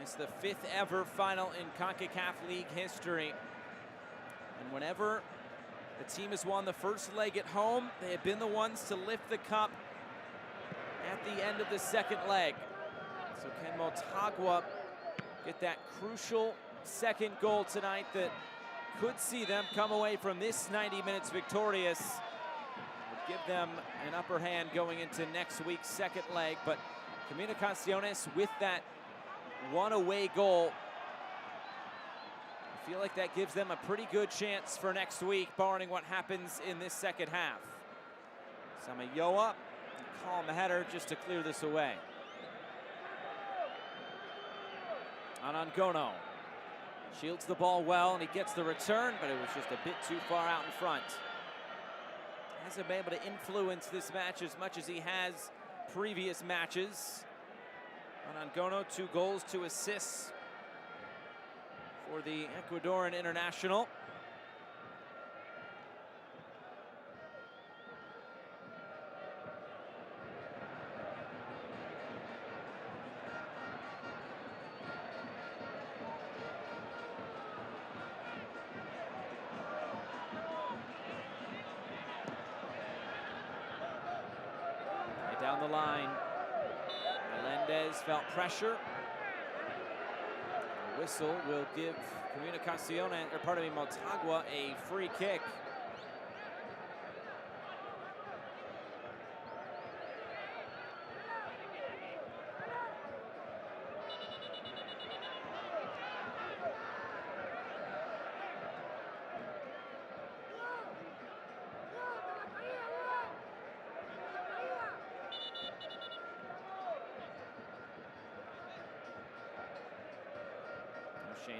It's the fifth ever final in CONCACAF League history. And whenever the team has won the first leg at home, they have been the ones to lift the cup at the end of the second leg. So can Motagua get that crucial second goal tonight that could see them come away from this 90 minutes victorious? Would give them an upper hand going into next week's second leg. But Comunicaciones with that one away goal, I feel like that gives them a pretty good chance for next week, barring what happens in this second half. Samayoa, calm header just to clear this away. Anangono shields the ball well, and he gets the return, but it was just a bit too far out in front. Hasn't been able to influence this match as much as he has previous matches. Anangono, 2 goals, 2 assists for the Ecuadorian international. Down the line. Felt pressure. The whistle will give Motagua a free kick.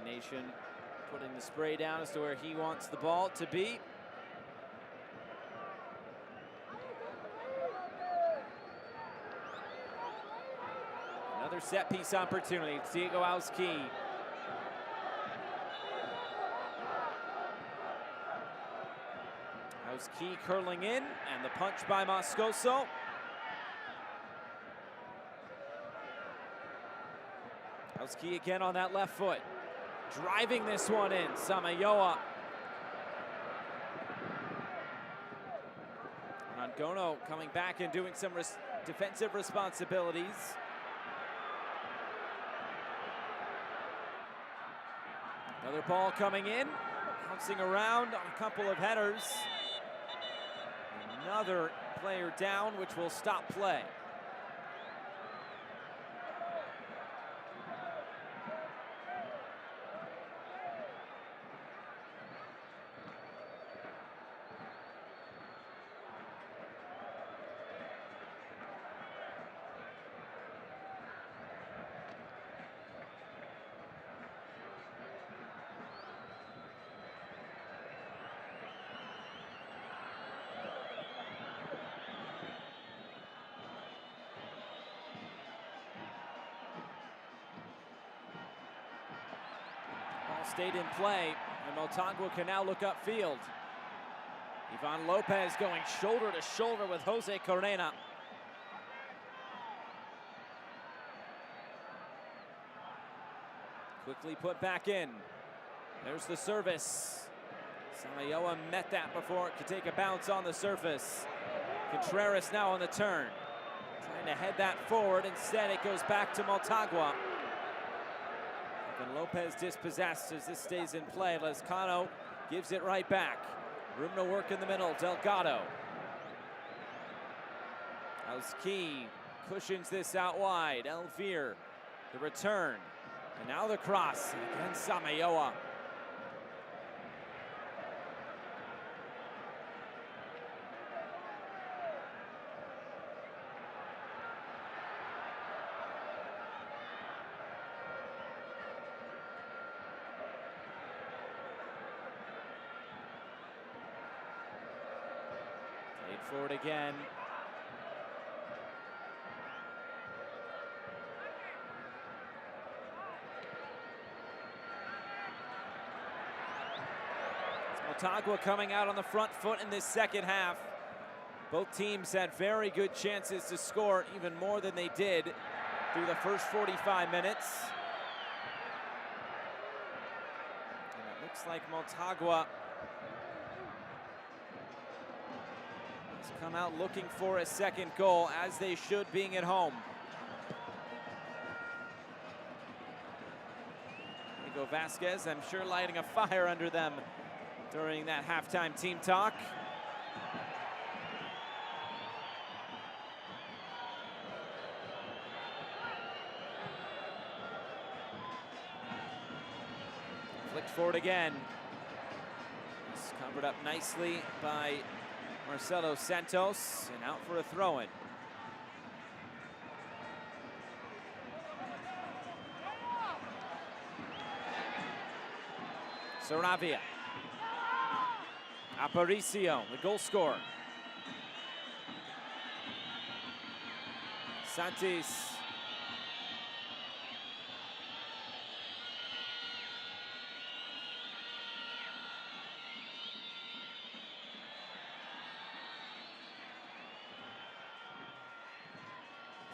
Nation putting the spray down as to where he wants the ball to be. Another set piece opportunity. Diego Auski. Auski curling in, and the punch by Moscoso. Auski again on that left foot. Driving this one in, Samayoa. Anangono coming back and doing some defensive responsibilities. Another ball coming in, bouncing around on a couple of headers. Another player down, which will stop play. stayed in play, and Motagua can now look upfield. Ivan Lopez going shoulder to shoulder with Jose Corena. Quickly put back in. There's the service. Samayoa met that before it could take a bounce on the surface. Contreras now on the turn. Trying to head that forward. Instead, it goes back to Motagua. And Lopez dispossessed as this stays in play. Lescano gives it right back. Room to work in the middle. Delgado. Auski cushions this out wide. Elvir, the return. And now the cross. And again, Samayoa. Played forward again. Motagua coming out on the front foot in this second half. Both teams had very good chances to score, even more than they did through the first 45 minutes. And it looks like Motagua has come out looking for a second goal, as they should, being at home. Diego Vasquez, I'm sure, lighting a fire under them during that halftime team talk. Flicked forward again. It's covered up nicely by Marcelo Santos, and out for a throw-in. Saravia. Aparicio, the goal scorer. Santis.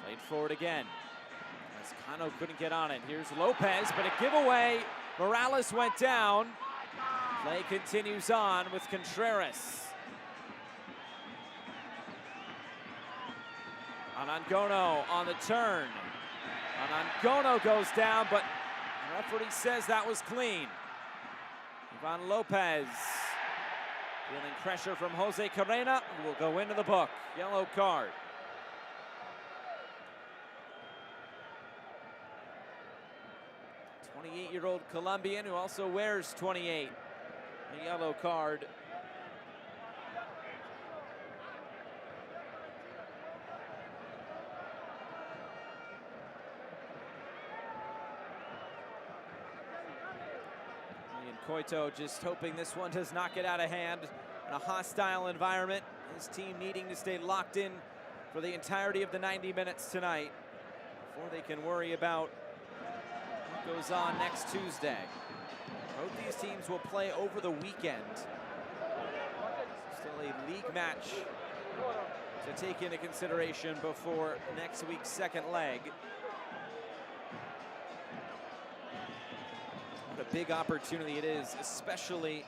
Played forward again. Lescano couldn't get on it. Here's Lopez, but a giveaway. Morales went down. Play continues on with Contreras. Anangono on the turn. Anangono goes down, but the referee says that was clean. Ivan Lopez feeling pressure from Jose Corena, who will go into the book. Yellow card. The 28-year-old Colombian, who also wears 28. A yellow card. And Coito just hoping this one does not get out of hand in a hostile environment. His team needing to stay locked in for the entirety of the 90 minutes tonight before they can worry about what goes on next Tuesday. Both these teams will play over the weekend. Still a league match to take into consideration before next week's second leg. What a big opportunity it is, especially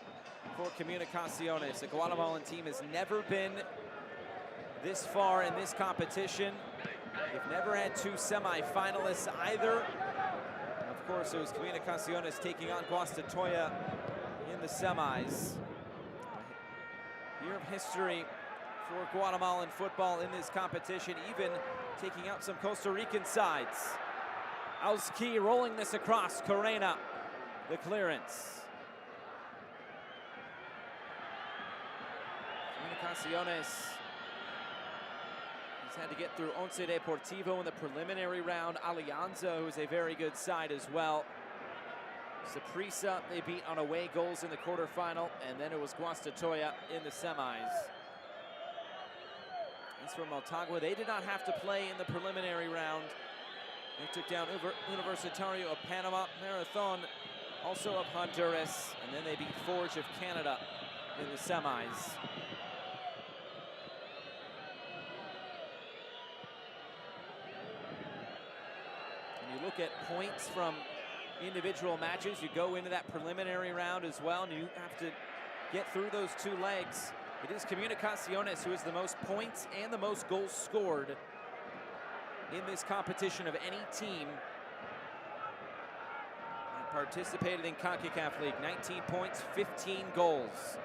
for Comunicaciones. The Guatemalan team has never been this far in this competition. They've never had two semi-finalists either. Of course, it was Comunicaciones taking on Guastatoya in the semis. Year of history for Guatemalan football in this competition, even taking out some Costa Rican sides. Auski rolling this across. Corena, the clearance. Comunicaciones had to get through Once Deportivo in the preliminary round. Alianza, who's a very good side as well. Saprissa, they beat on away goals in the quarterfinal, and then it was Guastatoya in the semis. As for Motagua, they did not have to play in the preliminary round. They took down Universitario of Panama. Marathon also of Honduras, and then they beat Forge of Canada in the semis. And you look at points from individual matches, you go into that preliminary round as well, and you have to get through those two legs. It is Comunicaciones who has the most points and the most goals scored in this competition of any team that participated in CONCACAF League. 19 points, 15 goals.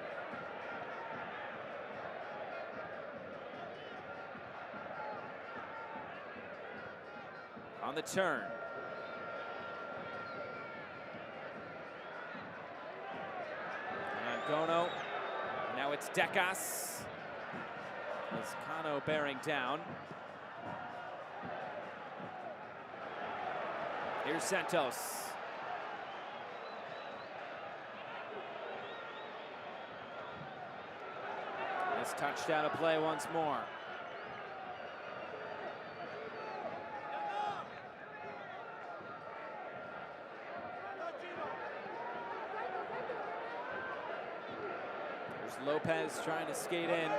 On the turn. Gono. And now it's Decas. Lescano bearing down. Here's Santos. This touchdown to play once more. Lopez trying to skate in.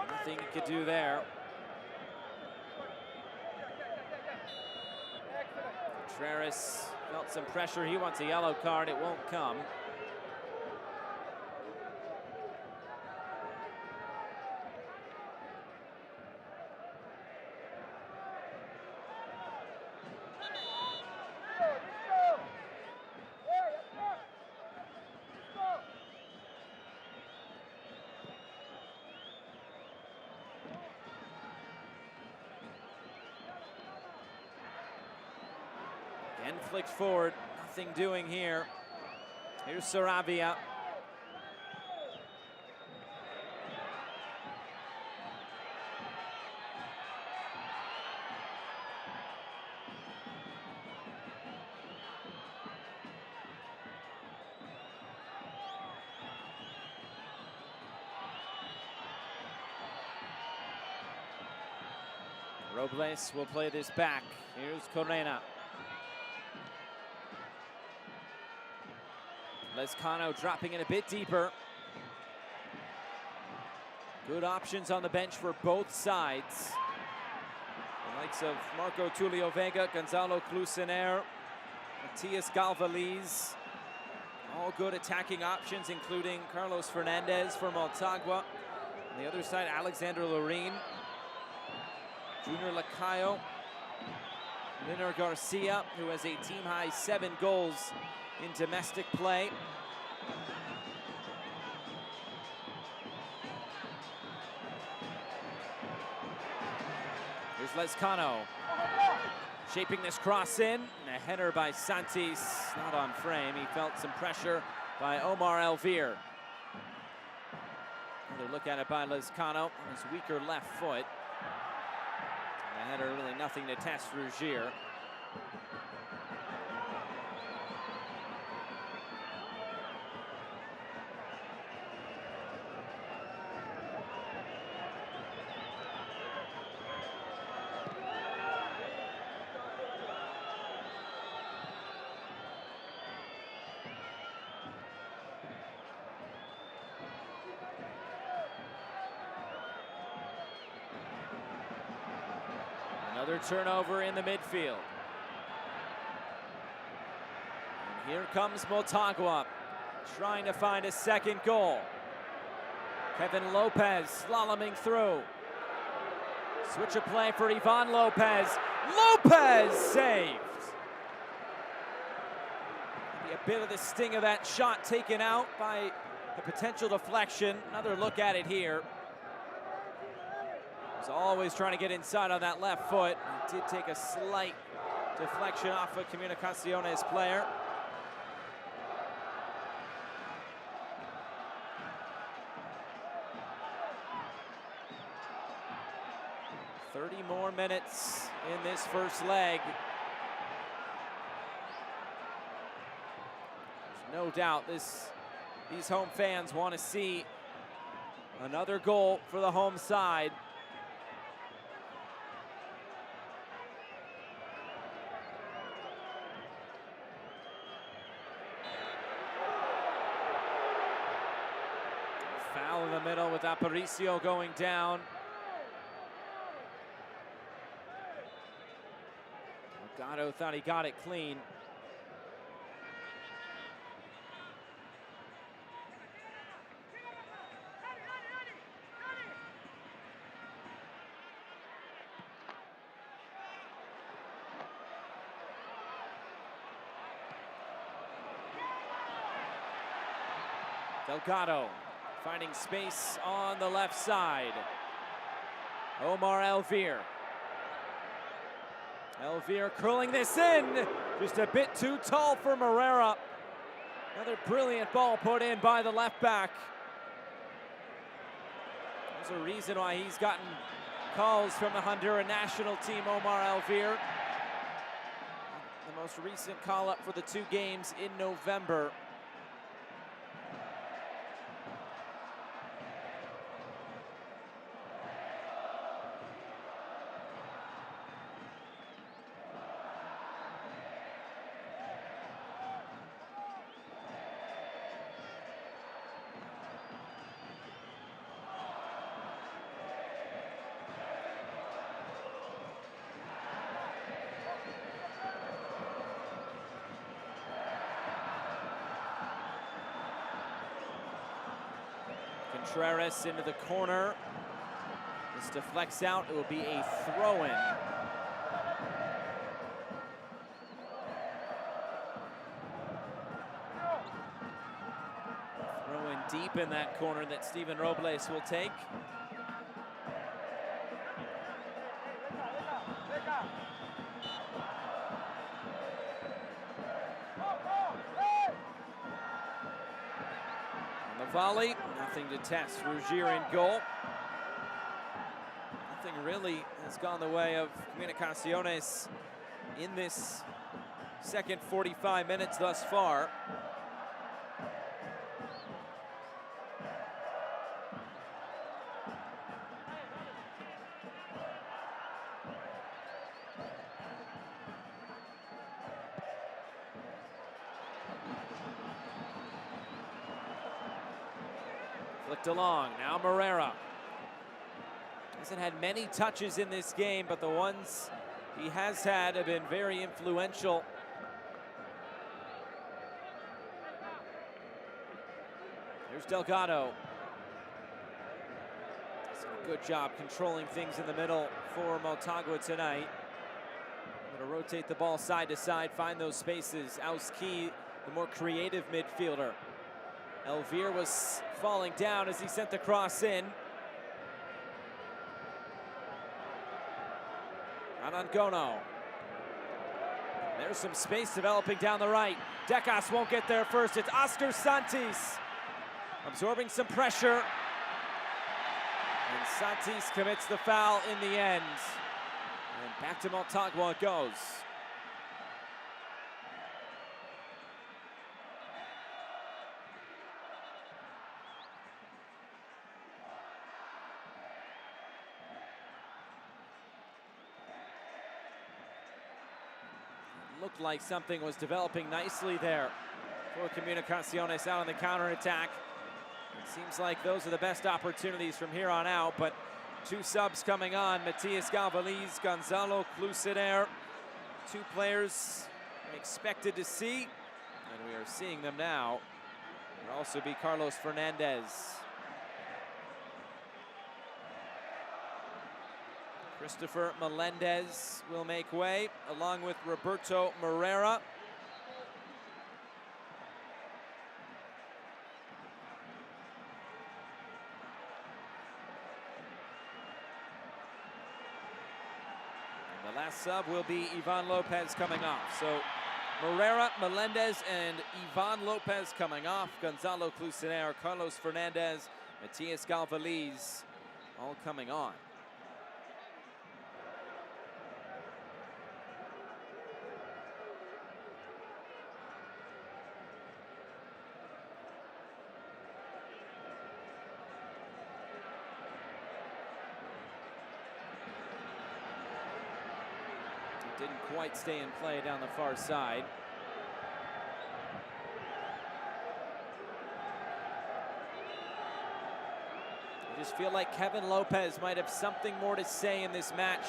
Nothing he could do there. Contreras felt some pressure. He wants a yellow card. It won't come. Again flicked forward, nothing doing here. Here's Saravia. Robles will play this back. Here's Corena. Lescano dropping it a bit deeper. Good options on the bench for both sides. The likes of Marco Tulio Vega, Gonzalo Clusener, Matias Galvaliz. All good attacking options, including Carlos Fernandez for Motagua. On the other side, Alexander Loreen, Junior Lacayo, Liner Garcia, who has a team-high 7 goals in domestic play. Here's Lescano, shaping this cross in, and a header by Santis, not on frame. He felt some pressure by Omar Elvir. Another look at it by Lescano on his weaker left foot. And a header, really nothing to test Rougier. Another turnover in the midfield. And here comes Motagua, trying to find a second goal. Kevin Lopez slaloming through. Switch of play for Ivan Lopez. Lopez saved! Maybe a bit of the sting of that shot taken out by the potential deflection. Another look at it here. Was always trying to get inside on that left foot. He did take a slight deflection off a Comunicaciones player. "30 more minutes in this first leg. There's no doubt these home fans want to see another goal for the home side. the middle with Aparicio going down. Delgado thought he got it clean. Delgado finding space on the left side. Omar Elvir. Elvir curling this in. Just a bit too tall for Moreira. Another brilliant ball put in by the left back. There's a reason why he's gotten calls from the Honduran national team, Omar Elvir. The most recent call-up for the 2 games in November. Contreras into the corner. This deflects out. It will be a throw-in. Throw-in deep in that corner that Steven Robles will take. Volley, nothing to test. Rugier in goal. Nothing really has gone the way of Comunicaciones in this second 45 minutes thus far. Flicked along, now Moreira. Hasn't had many touches in this game, but the ones he has had have been very influential. Here's Delgado. Does a good job controlling things in the middle for Motagua tonight. Going to rotate the ball side to side, find those spaces. Auski, the more creative midfielder. Elvir was falling down as he sent the cross in. Anangono. There's some space developing down the right. Decas won't get there first. It's Oscar Santis absorbing some pressure. And Santis commits the foul in the end. And back to Motagua it goes. Looked like something was developing nicely there for Comunicaciones out on the counterattack. It seems like those are the best opportunities from here on out, but 2 subs coming on. Matias Galvaliz, Gonzalo Clusener, 2 players expected to see, and we are seeing them now. There'll also be Carlos Fernandez. Christopher Melendez will make way, along with Roberto Moreira. And the last sub will be Ivan Lopez coming off. So Moreira, Melendez, and Ivan Lopez coming off. Gonzalo Clusener, Carlos Fernandez, Matias Galvaliz, all coming on. Didn't quite stay in play down the far side. just feel like Kevin Lopez might have something more to say in this match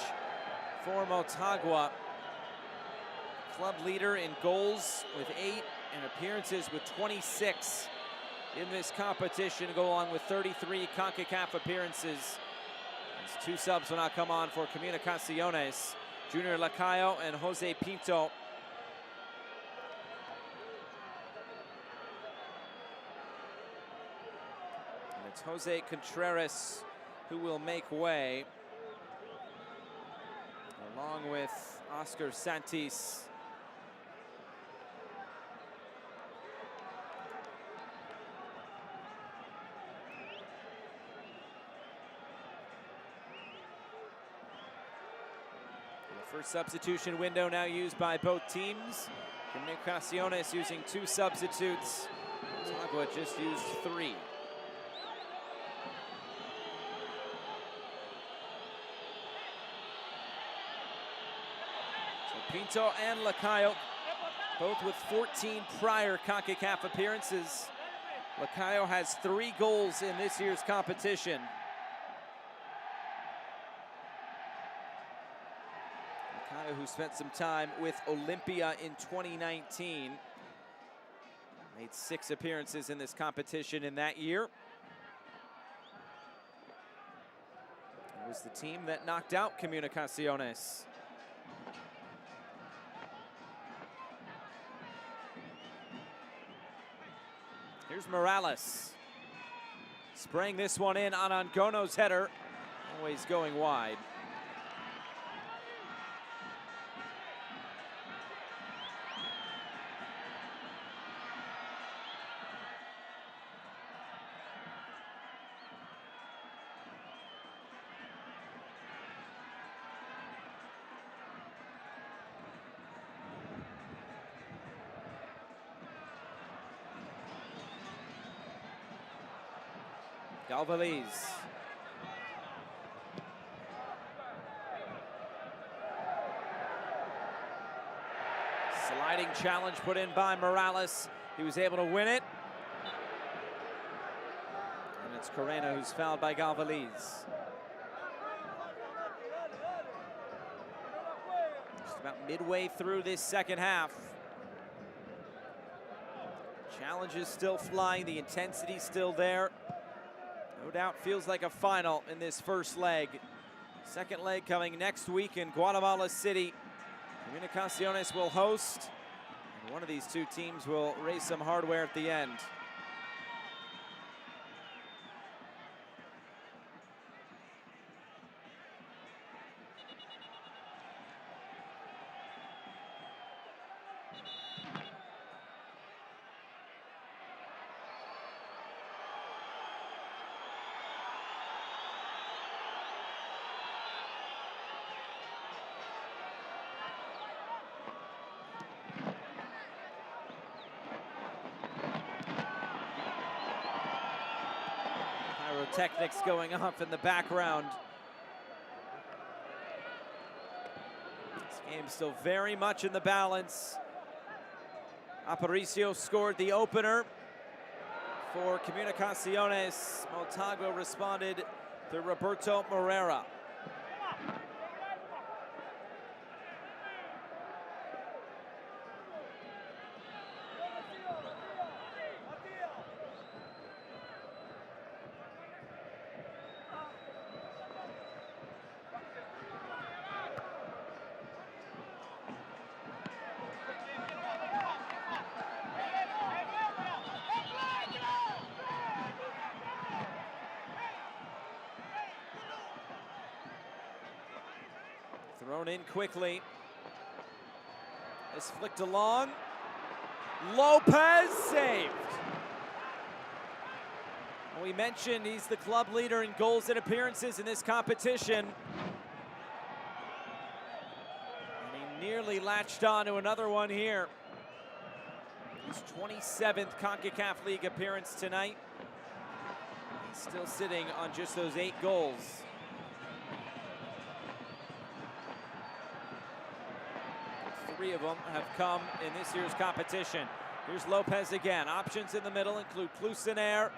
for Motagua. Club leader in goals with 8 and appearances with 26 in this competition, go along with 33 CONCACAF appearances. These 2 subs will now come on for Comunicaciones. Junior Lacayo and Jose Pinto. And it's Jose Contreras who will make way, along with Oscar Santis. First substitution window now used by both teams. Comunicaciones using 2 substitutes. Motagua just used 3. So Pinto and Lacayo, both with 14 prior CONCACAF appearances. Lacayo has 3 goals in this year's competition. Who spent some time with Olympia in 2019. Made 6 appearances in this competition in that year. It was the team that knocked out Comunicaciones. Here's Morales. Spraying this one in on Angono's header. Always going wide. Galvaliz. Sliding challenge put in by Morales. He was able to win it. And it's Corena who's fouled by Galvaliz. Just about midway through this second half. Challenge is still flying, the intensity's still there. No doubt feels like a final in this first leg. Second leg coming next week in Guatemala City. Comunicaciones will host, and one of these 2 teams will raise some hardware at the end. Pyrotechnics going off in the background. This game's still very much in the balance. Aparicio scored the opener for Comunicaciones. Motagua responded to Roberto Moreira. Thrown in quickly. It's flicked along. Lopez saved. We mentioned he's the club leader in goals and appearances in this competition. And he nearly latched on to another one here. His 27th CONCACAF League appearance tonight. He's still sitting on just those 8 goals. Three of them have come in this year's competition. Here's Lopez again. Options in the middle include Clusinaire.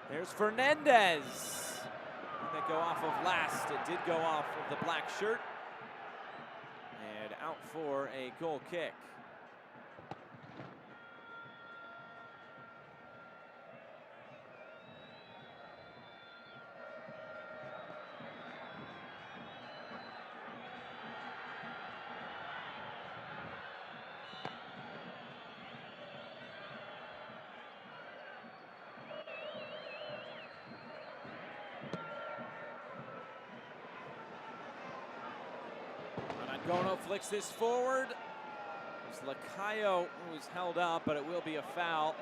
There's Fernandez. not go off of last. It did go off of the black shirt. And out for a goal kick. Gono flicks this forward. It's Lacayo who was held up, but it will be a foul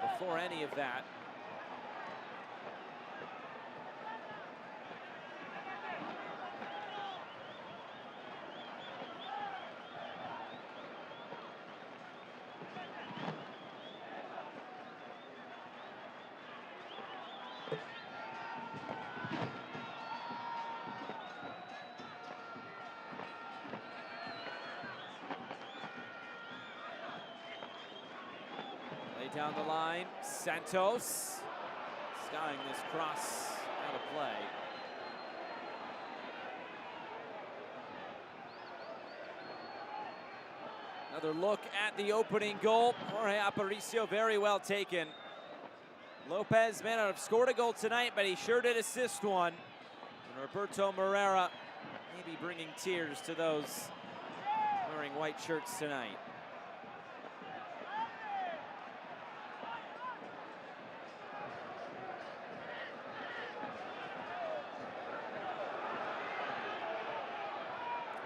before any of that. Down the line, Santos skying this cross out of play. Another look at the opening goal. Jorge Aparicio, very well taken. Lopez may not have scored a goal tonight, but he sure did assist one. And Roberto Moreira maybe bringing tears to those wearing white shirts tonight.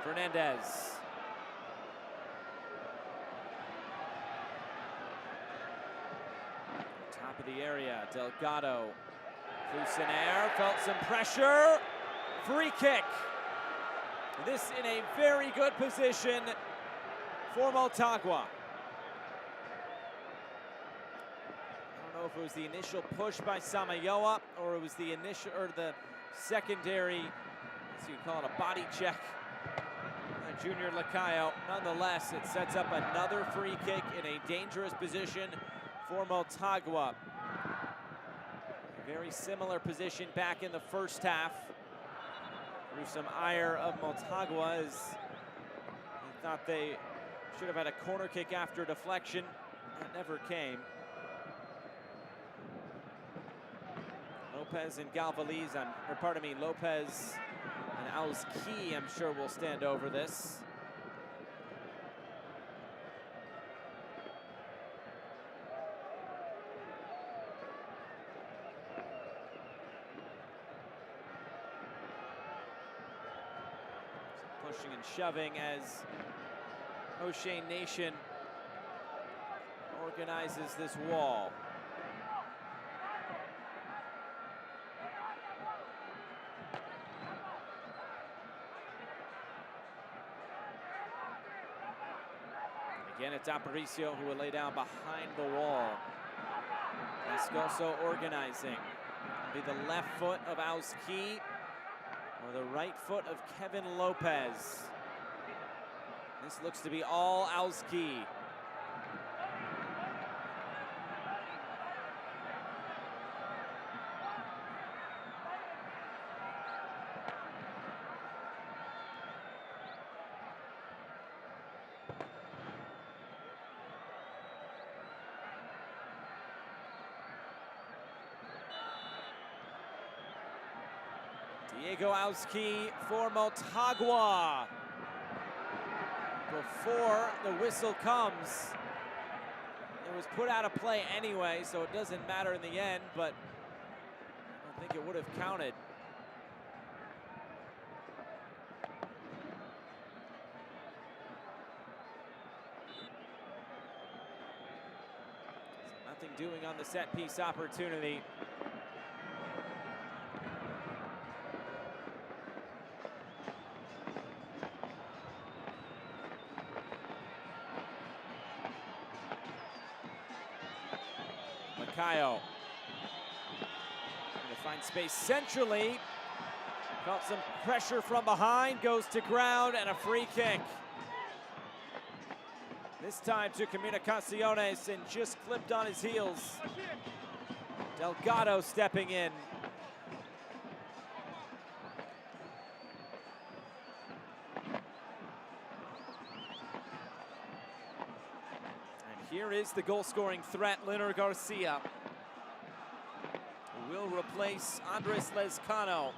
Fernandez. Top of the area, Delgado. Fusenaire felt some pressure. Free kick. This in a very good position for Motagua. I don't know if it was the initial push by Samayoa or it was the initial or the secondary, as you call it, a body check. Junior Lacayo. Nonetheless, it sets up another free kick in a dangerous position for Motagua. Very similar position back in the first half. Through some ire of Motagua as he thought they should have had a corner kick after deflection. That never came. Lopez and Galvaliz, Lopez and Alski, I'm sure will stand over this. Some pushing and shoving as O'Shea Nation organizes this wall. Again, it's Aparicio who will lay down behind the wall. Escoso organizing. It'll be the left foot of Auski or the right foot of Kevin Lopez. This looks to be all Auski. Diego Auski for Motagua. Before the whistle comes, it was put out of play anyway, so it doesn't matter in the end, but I don't think it would have counted. So nothing doing on the set piece opportunity. Lacayo trying to find space centrally. Felt some pressure from behind, goes to ground, and a free kick. This time to Comunicaciones and just clipped on his heels. Delgado stepping in. here is the goal-scoring threat, Leonard Garcia, who will replace Andres Lezcano,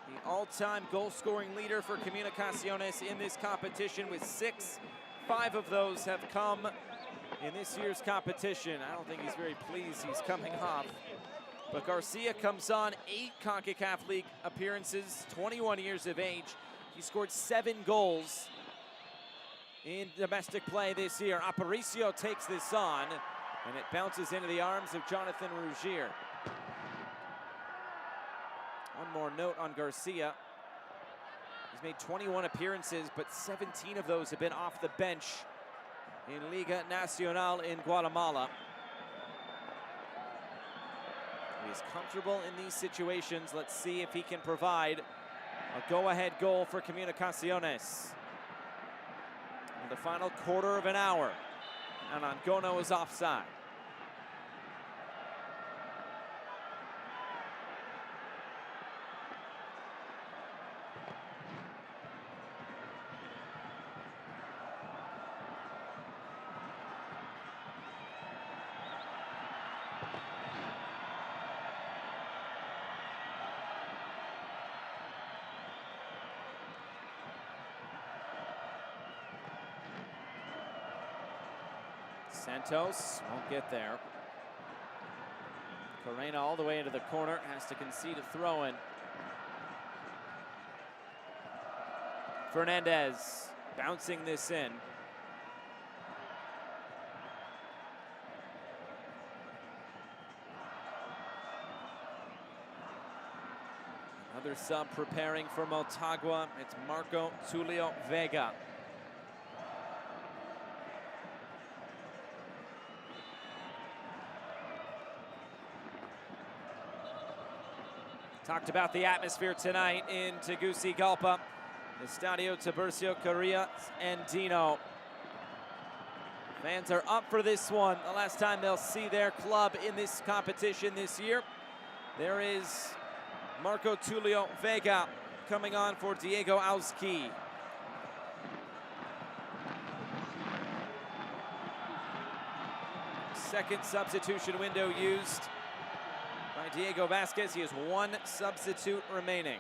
the all-time goal-scoring leader for Comunicaciones in this competition with 6. 5 of those have come in this year's competition. I don't think he's very pleased he's coming off. But Garcia comes on 8 CONCACAF League appearances, 21 years of age. He scored 7 goals in domestic play this year. Aparicio takes this on, and it bounces into the arms of Jonathan Rougier. One more note on Garcia. He's made 21 appearances, but 17 of those have been off the bench in Liga Nacional in Guatemala. He's comfortable in these situations. Let's see if he can provide a go-ahead goal for Comunicaciones. In the final quarter of an hour, and Angono is offside. Santos won't get there. Corena all the way into the corner, has to concede a throw-in. Fernandez bouncing this in. Another sub preparing for Motagua. It's Marco Tulio Vega. Talked about the atmosphere tonight in Tegucigalpa, Estadio Tiburcio Carrillas Andino. Fans are up for this one. The last time they'll see their club in this competition this year. There is Marco Tulio Vega coming on for Diego Auski. Second substitution window used by Diego Vasquez. He has 1 substitute remaining.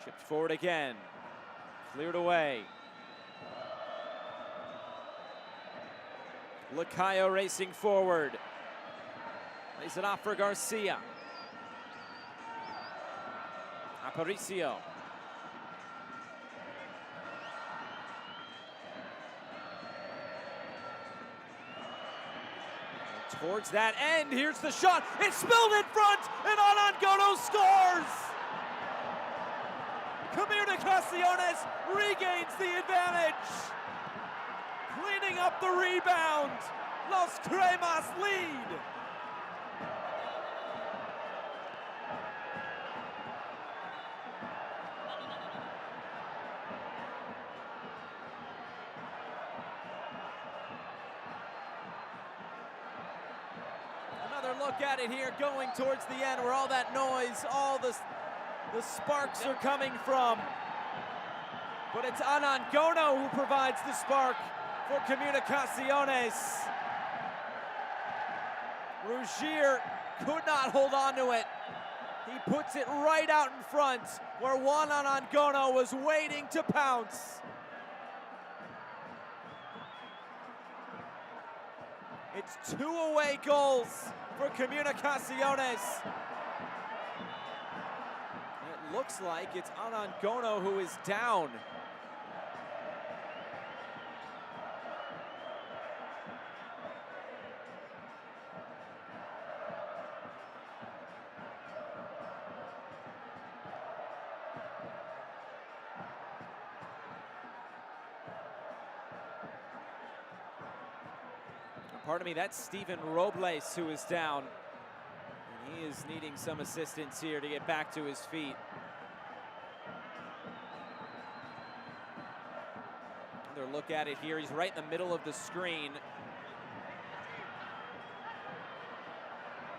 Chipped forward again. Cleared away. Lacayo racing forward. Lays it off for Garcia. Aparicio. Towards that end, here's the shot. It's spilled in front, and Angono scores! Comunicaciones regains the advantage. Cleaning up the rebound. Los Cremas lead. Look at it here, going towards the end where all that noise, all the sparks are coming from. But it's Angono who provides the spark for Comunicaciones. Rougier could not hold on to it. He puts it right out in front where Juan Angono was waiting to pounce. It's 2 away goals for Comunicaciones. It looks like it's Angono who is down. Pardon me, that's Steven Robles who is down. And he is needing some assistance here to get back to his feet. Another look at it here. He's right in the middle of the screen.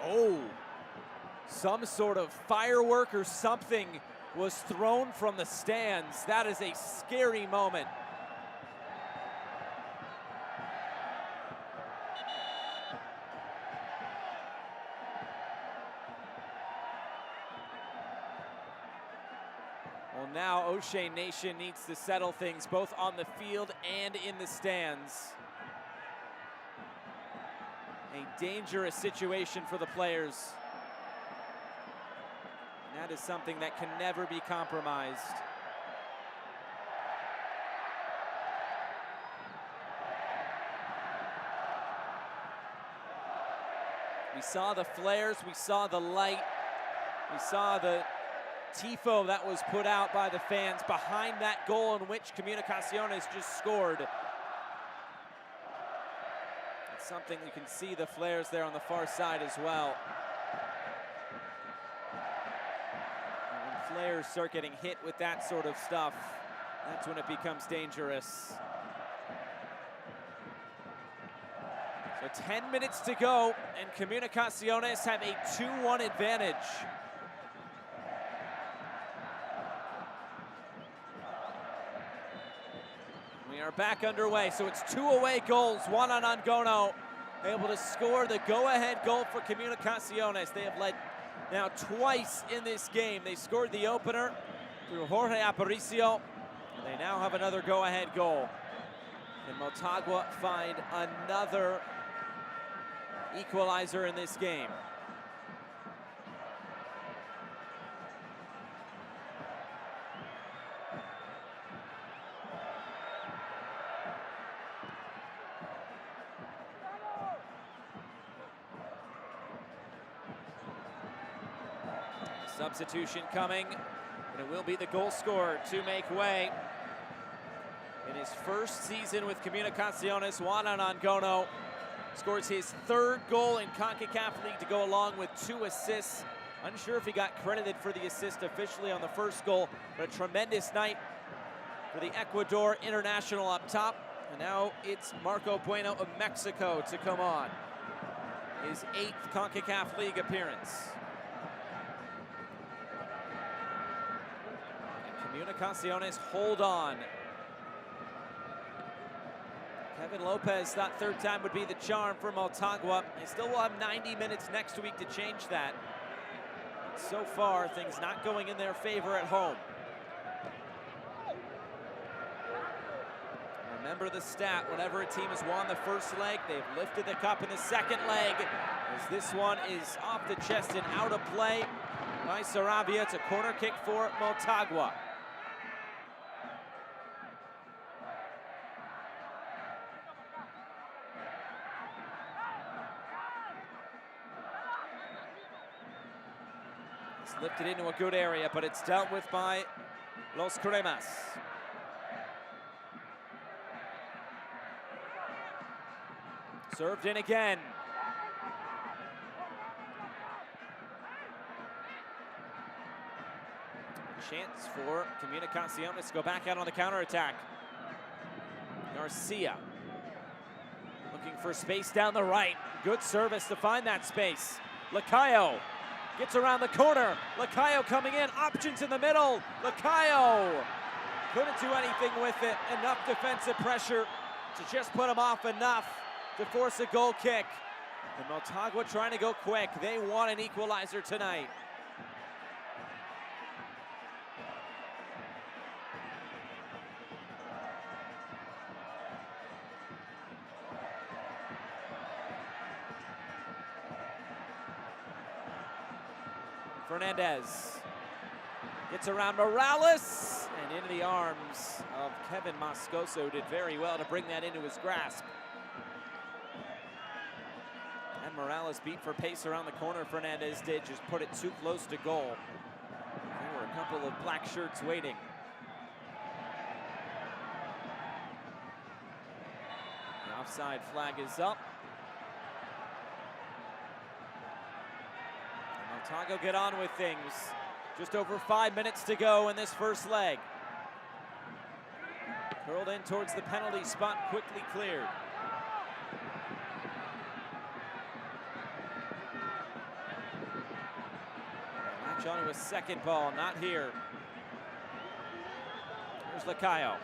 Oh, Some sort of firework or something was thrown from the stands. That is a scary moment. Well, now O'Shea Nation needs to settle things both on the field and in the stands. A dangerous situation for the players. That is something that can never be compromised. We saw the flares, we saw the light, we saw the tifo that was put out by the fans behind that goal in which Comunicaciones just scored. It's something you can see the flares there on the far side as well. Players start getting hit with that sort of stuff, that's when it becomes dangerous. So 10 minutes to go, and Comunicaciones have a 2-1 advantage. We are back underway, so it's 2 away goals, 1 on Angono, able to score the go-ahead goal for Comunicaciones. They have led now twice in this game. They scored the opener through Jorge Aparicio, and they now have another go-ahead goal. And Motagua find another equalizer in this game. Substitution coming, and it will be the goal scorer to make way. In his first season with Comunicaciones, Juan Angono scores his 3rd goal in CONCACAF League to go along with 2 assists. Unsure if he got credited for the assist officially on the first goal, but a tremendous night for the Ecuador international up top. And now it's Marco Bueno of Mexico to come on. His 8th CONCACAF League appearance. Comunicaciones hold on. Kevin Lopez thought 3rd time would be the charm for Motagua. They still will have 90 minutes next week to change that. So far, things not going in their favor at home. Remember the stat, whenever a team has won the first leg, they've lifted the cup in the second leg. As this one is off the chest and out of play by Saravia. It's a corner kick for Motagua. It's lifted into a good area, but it's dealt with by Los Cremas. Served in again. Chance for Comunicaciones to go back out on the counterattack. Garcia looking for space down the right. Good service to find that space. Lacayo gets around the corner. Lacayo coming in, options in the middle. Lacayo couldn't do anything with it. Enough defensive pressure to just put him off enough to force a goal kick. And Motagua trying to go quick. They want an equalizer tonight. Fernandez gets around Morales and into the arms of Kevin Moscoso. Did very well to bring that into his grasp. And Morales beat for pace around the corner. Fernandez did, just put it too close to goal. There were a couple of black shirts waiting. The offside flag is up. Motagua get on with things. Just over 5 minutes to go in this first leg. Curled in towards the penalty spot, quickly cleared. Switch on to a second ball, not here. Here's Lacayo.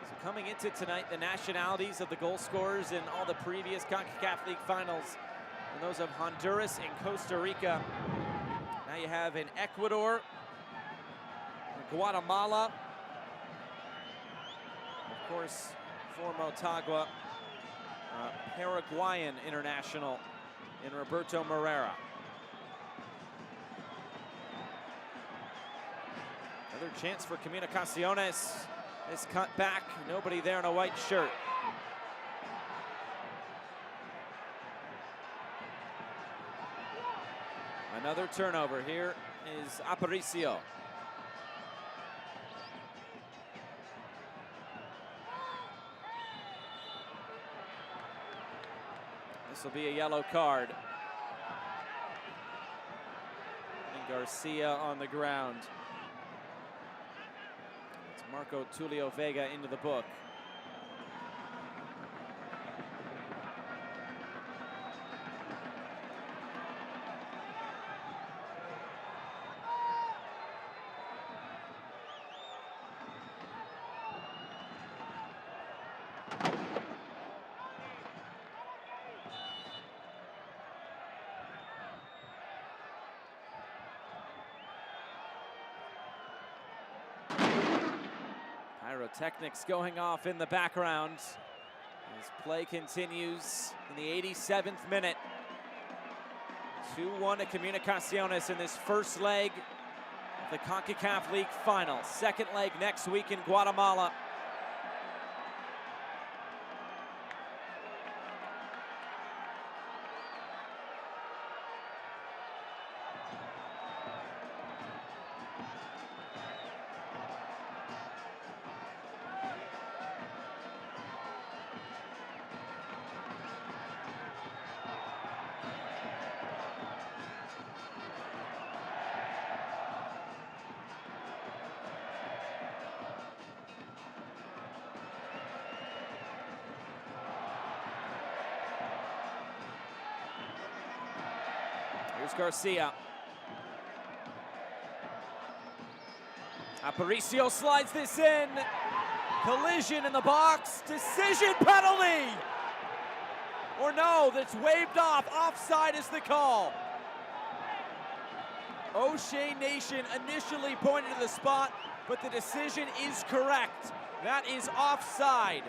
So coming into tonight, the nationalities of the goal scorers in all the previous CONCACAF League finals, and those of Honduras and Costa Rica. Now you have in Ecuador, Guatemala, of course, for Motagua, Paraguayan international in Roberto Moreira. Another chance for Comunicaciones. Is cut back, nobody there in a white shirt. Another turnover. Here is Aparicio. This will be a yellow card. And Garcia on the ground. It's Marco Tulio Vega into the book. Pyrotechnics going off in the background as play continues in the 87th minute. 2-1 to Comunicaciones in this first leg of the CONCACAF League final. Second leg next week in Guatemala. Here's Garcia. Aparicio slides this in. Collision in the box. Decision penalty. Or no, that's waved off. Offside is the call. O'Shea Nation initially pointed to the spot, but the decision is correct. That is offside.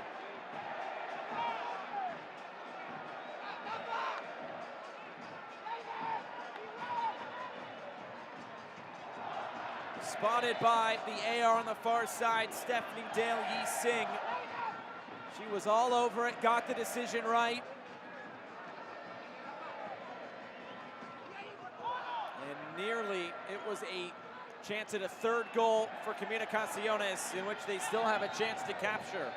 Spotted by the AR on the far side, Stephanie Dale Yi Sing. She was all over it, got the decision right. And nearly, it was a chance at a third goal for Comunicaciones, in which they still have a chance to capture.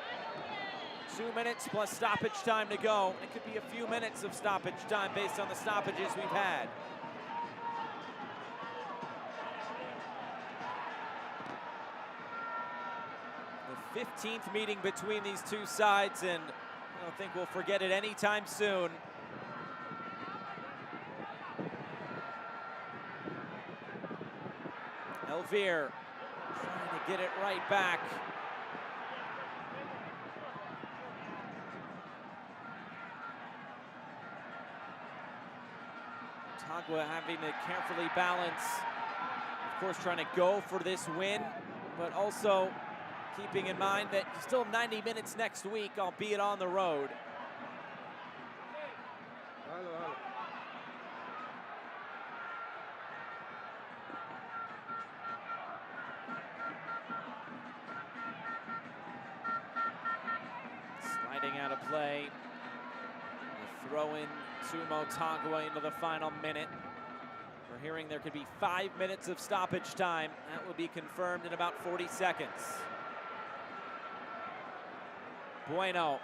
2 minutes plus stoppage time to go. It could be a few minutes of stoppage time based on the stoppages we've had. The 15th meeting between these two sides, and I don't think we'll forget it anytime soon. Elvire trying to get it right back. Motagua having to carefully balance, of course, trying to go for this win, but also keeping in mind that you still have 90 minutes next week, albeit on the road. Sliding out of play. A throw in to Motagua into the final minute. We're hearing there could be 5 minutes of stoppage time. That will be confirmed in about 40 seconds. Bueno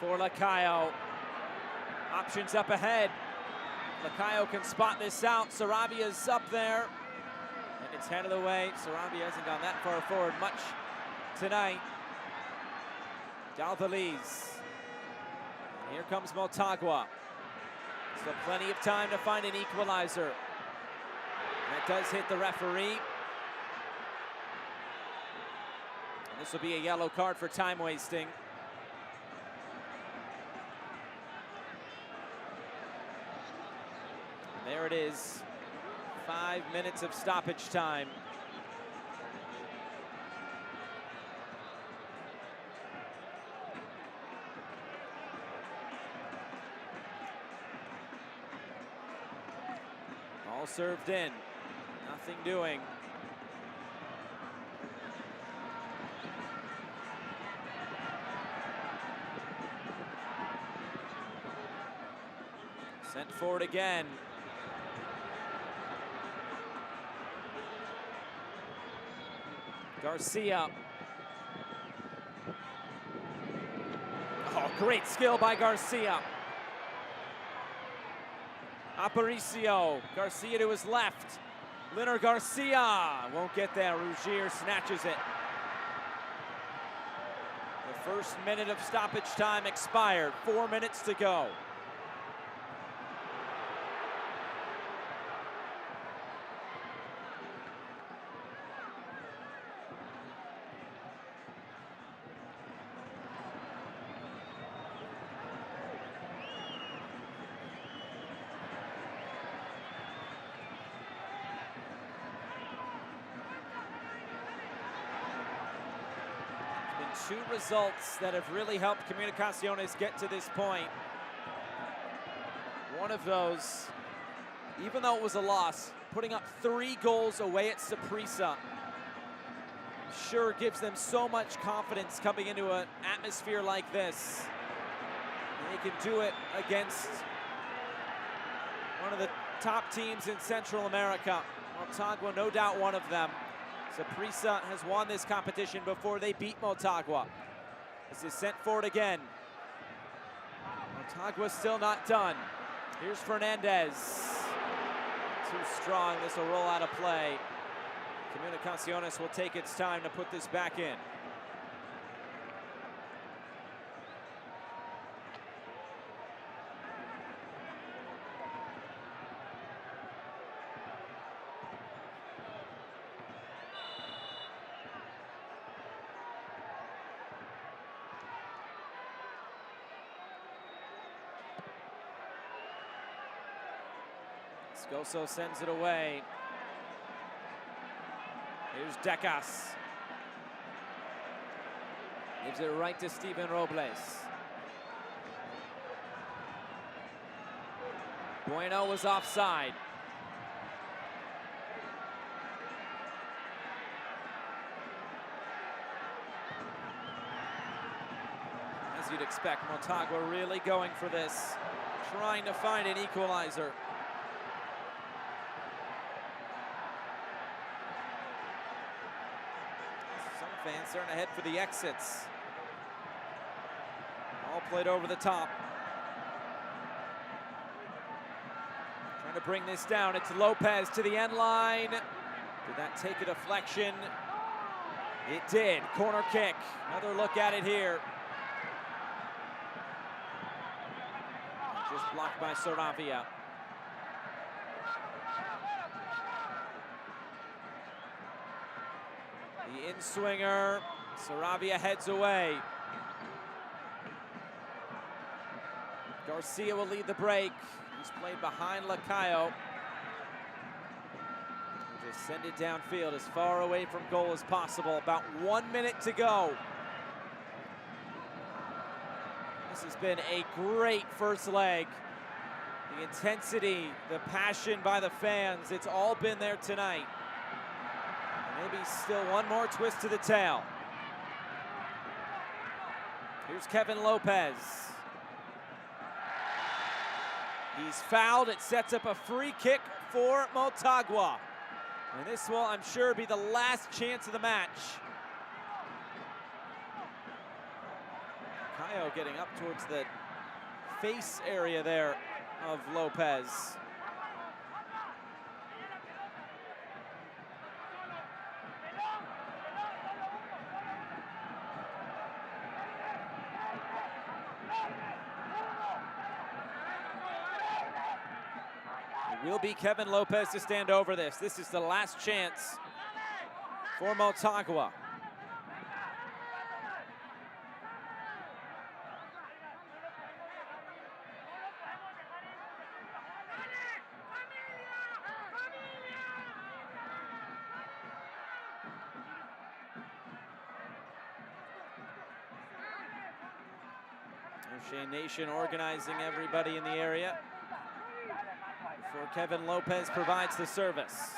for Lacayo. Options up ahead. Lacayo can spot this out. Sarabia's up there. And it's headed away. Sarabia hasn't gone that far forward much tonight. Dalvaliz. Here comes Motagua. Still plenty of time to find an equalizer. That does hit the referee. And this will be a yellow card for time wasting. And there it is. 5 minutes of stoppage time. Ball served in. Nothing doing. Sent forward again. Garcia. Oh, great skill by Garcia. Aparicio. Garcia to his left. Leonard Garcia won't get there. Rougier snatches it. The first minute of stoppage time expired. 4 minutes to go. Two results that have really helped Comunicaciones get to this point. One of those, even though it was a loss, putting up 3 goals away at Saprissa sure gives them so much confidence coming into an atmosphere like this. And they can do it against one of the top teams in Central America. Motagua, no doubt one of them. Saprissa has won this competition before they beat Motagua. This is sent forward again. Motagua still not done. Here's Fernandez. Too strong, this will roll out of play. Comunicaciones will take its time to put this back in. Scoso sends it away. Here's Decas. Gives it right to Steven Robles. Bueno was offside. As you'd expect, Motagua really going for this, trying to find an equalizer. Fans starting to head for the exits. All played over the top. Trying to bring this down. It's Lopez to the end line. Did that take a deflection? It did. Corner kick. Another look at it here. Just blocked by Saravia. The in-swinger, Saravia heads away. Garcia will lead the break. He's played behind Lacayo. Just send it downfield as far away from goal as possible. About 1 minute to go. This has been a great first leg. The intensity, the passion by the fans, it's all been there tonight. Maybe still one more twist to the tail. Here's Kevin Lopez. He's fouled. It sets up a free kick for Motagua. And this will, I'm sure, be the last chance of the match. Caio getting up towards the face area there of Lopez. will be Kevin Lopez to stand over this. This is the last chance for Motagua. O'Shea Nation organizing everybody in the area before Kevin Lopez provides the service.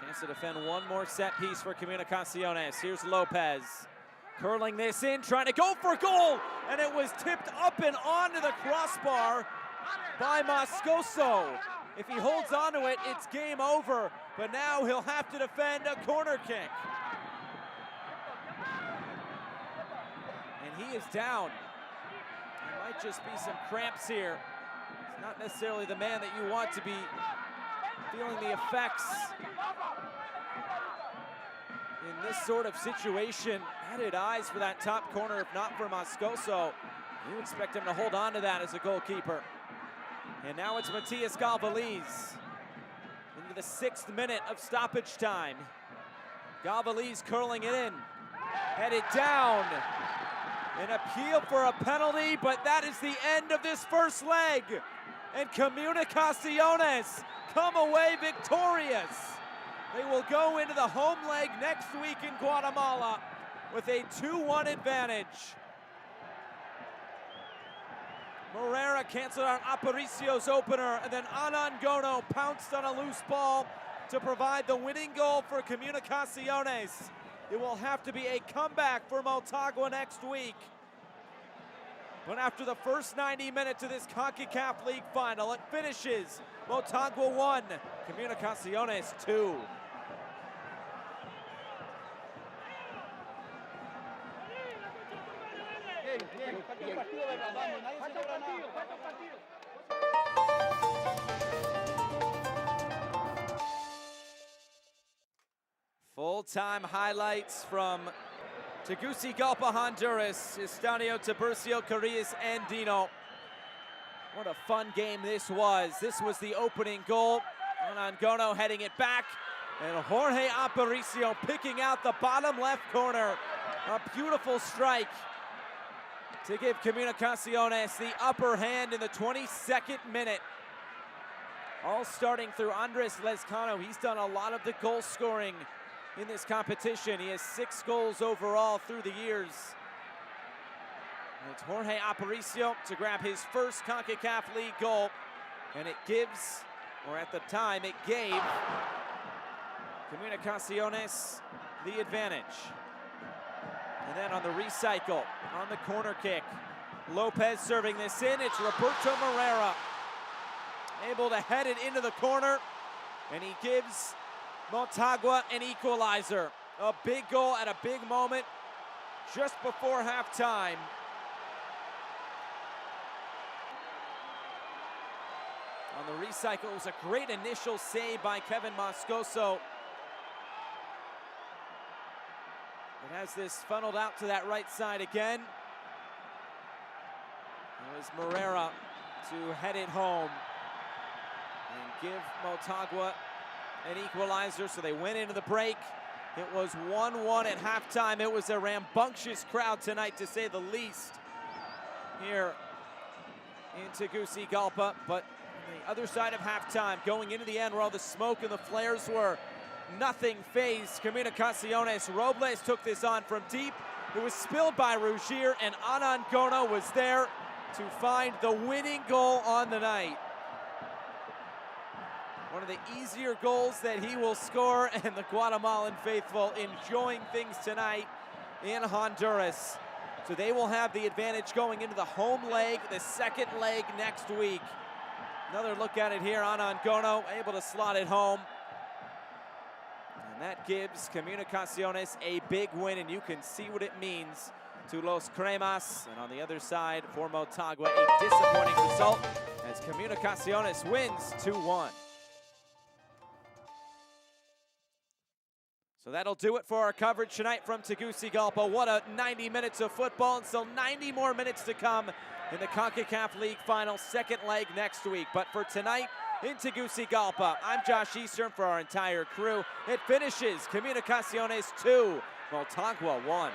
Chance to defend one more set piece for Comunicaciones. Here's Lopez curling this in, trying to go for goal, and it was tipped up and onto the crossbar by Moscoso. If he holds onto it, it's game over, but now he'll have to defend a corner kick. And he is down. There might just be some cramps here. He's not necessarily the man that you want to be feeling the effects in this sort of situation. Added eyes for that top corner, if not for Moscoso. You expect him to hold on to that as a goalkeeper. And now it's Matias Galvaliz into the 6th minute of stoppage time. Galvaliz curling it in, headed down. An appeal for a penalty, but that is the end of this first leg. And Comunicaciones come away victorious. They will go into the home leg next week in Guatemala with a 2-1 advantage. Morera canceled on Aparicio's opener, and then Anangono pounced on a loose ball to provide the winning goal for Comunicaciones. It will have to be a comeback for Motagua next week. But after the first 90 minutes of this CONCACAF League final, it finishes Motagua 1, Comunicaciones 2. Full-time highlights from Tegucigalpa, Honduras, Estadio Tiburcio Carillas Andino. What a fun game this was. This was the opening goal. Anangono heading it back, and Jorge Aparicio picking out the bottom left corner. A beautiful strike to give Comunicaciones the upper hand in the 22nd minute. All starting through Andres Lezcano. He's done a lot of the goal scoring in this competition. He has 6 goals overall through the years. And it's Jorge Aparicio to grab his first CONCACAF League goal. And it gives, or at the time, it gave Comunicaciones the advantage. And then on the recycle, on the corner kick, Lopez serving this in. It's Roberto Morera able to head it into the corner, and he gives Motagua an equalizer. A big goal at a big moment just before halftime. On the recycle, it was a great initial save by Kevin Moscoso. It has this funneled out to that right side again. It was Morera to head it home and give Motagua an equalizer, so they went into the break. It was 1-1 at halftime. It was a rambunctious crowd tonight, to say the least, here in Tegucigalpa. But on the other side of halftime, going into the end where all the smoke and the flares were, nothing phased Comunicaciones. Robles took this on from deep. It was spilled by Rugier, and Anangono was there to find the winning goal on the night. One of the easier goals that he will score, and the Guatemalan faithful enjoying things tonight in Honduras. So they will have the advantage going into the home leg, the second leg next week. Another look at it here, Anangono able to slot it home. And that gives Comunicaciones a big win, and you can see what it means to Los Cremas. And on the other side for Motagua, a disappointing result as Comunicaciones wins 2-1. So that'll do it for our coverage tonight from Tegucigalpa. What a 90 minutes of football, and still 90 more minutes to come in the CONCACAF League Final, second leg next week. But for tonight, in Tegucigalpa, I'm Josh Eastern for our entire crew. It finishes Comunicaciones 2, Motagua 1.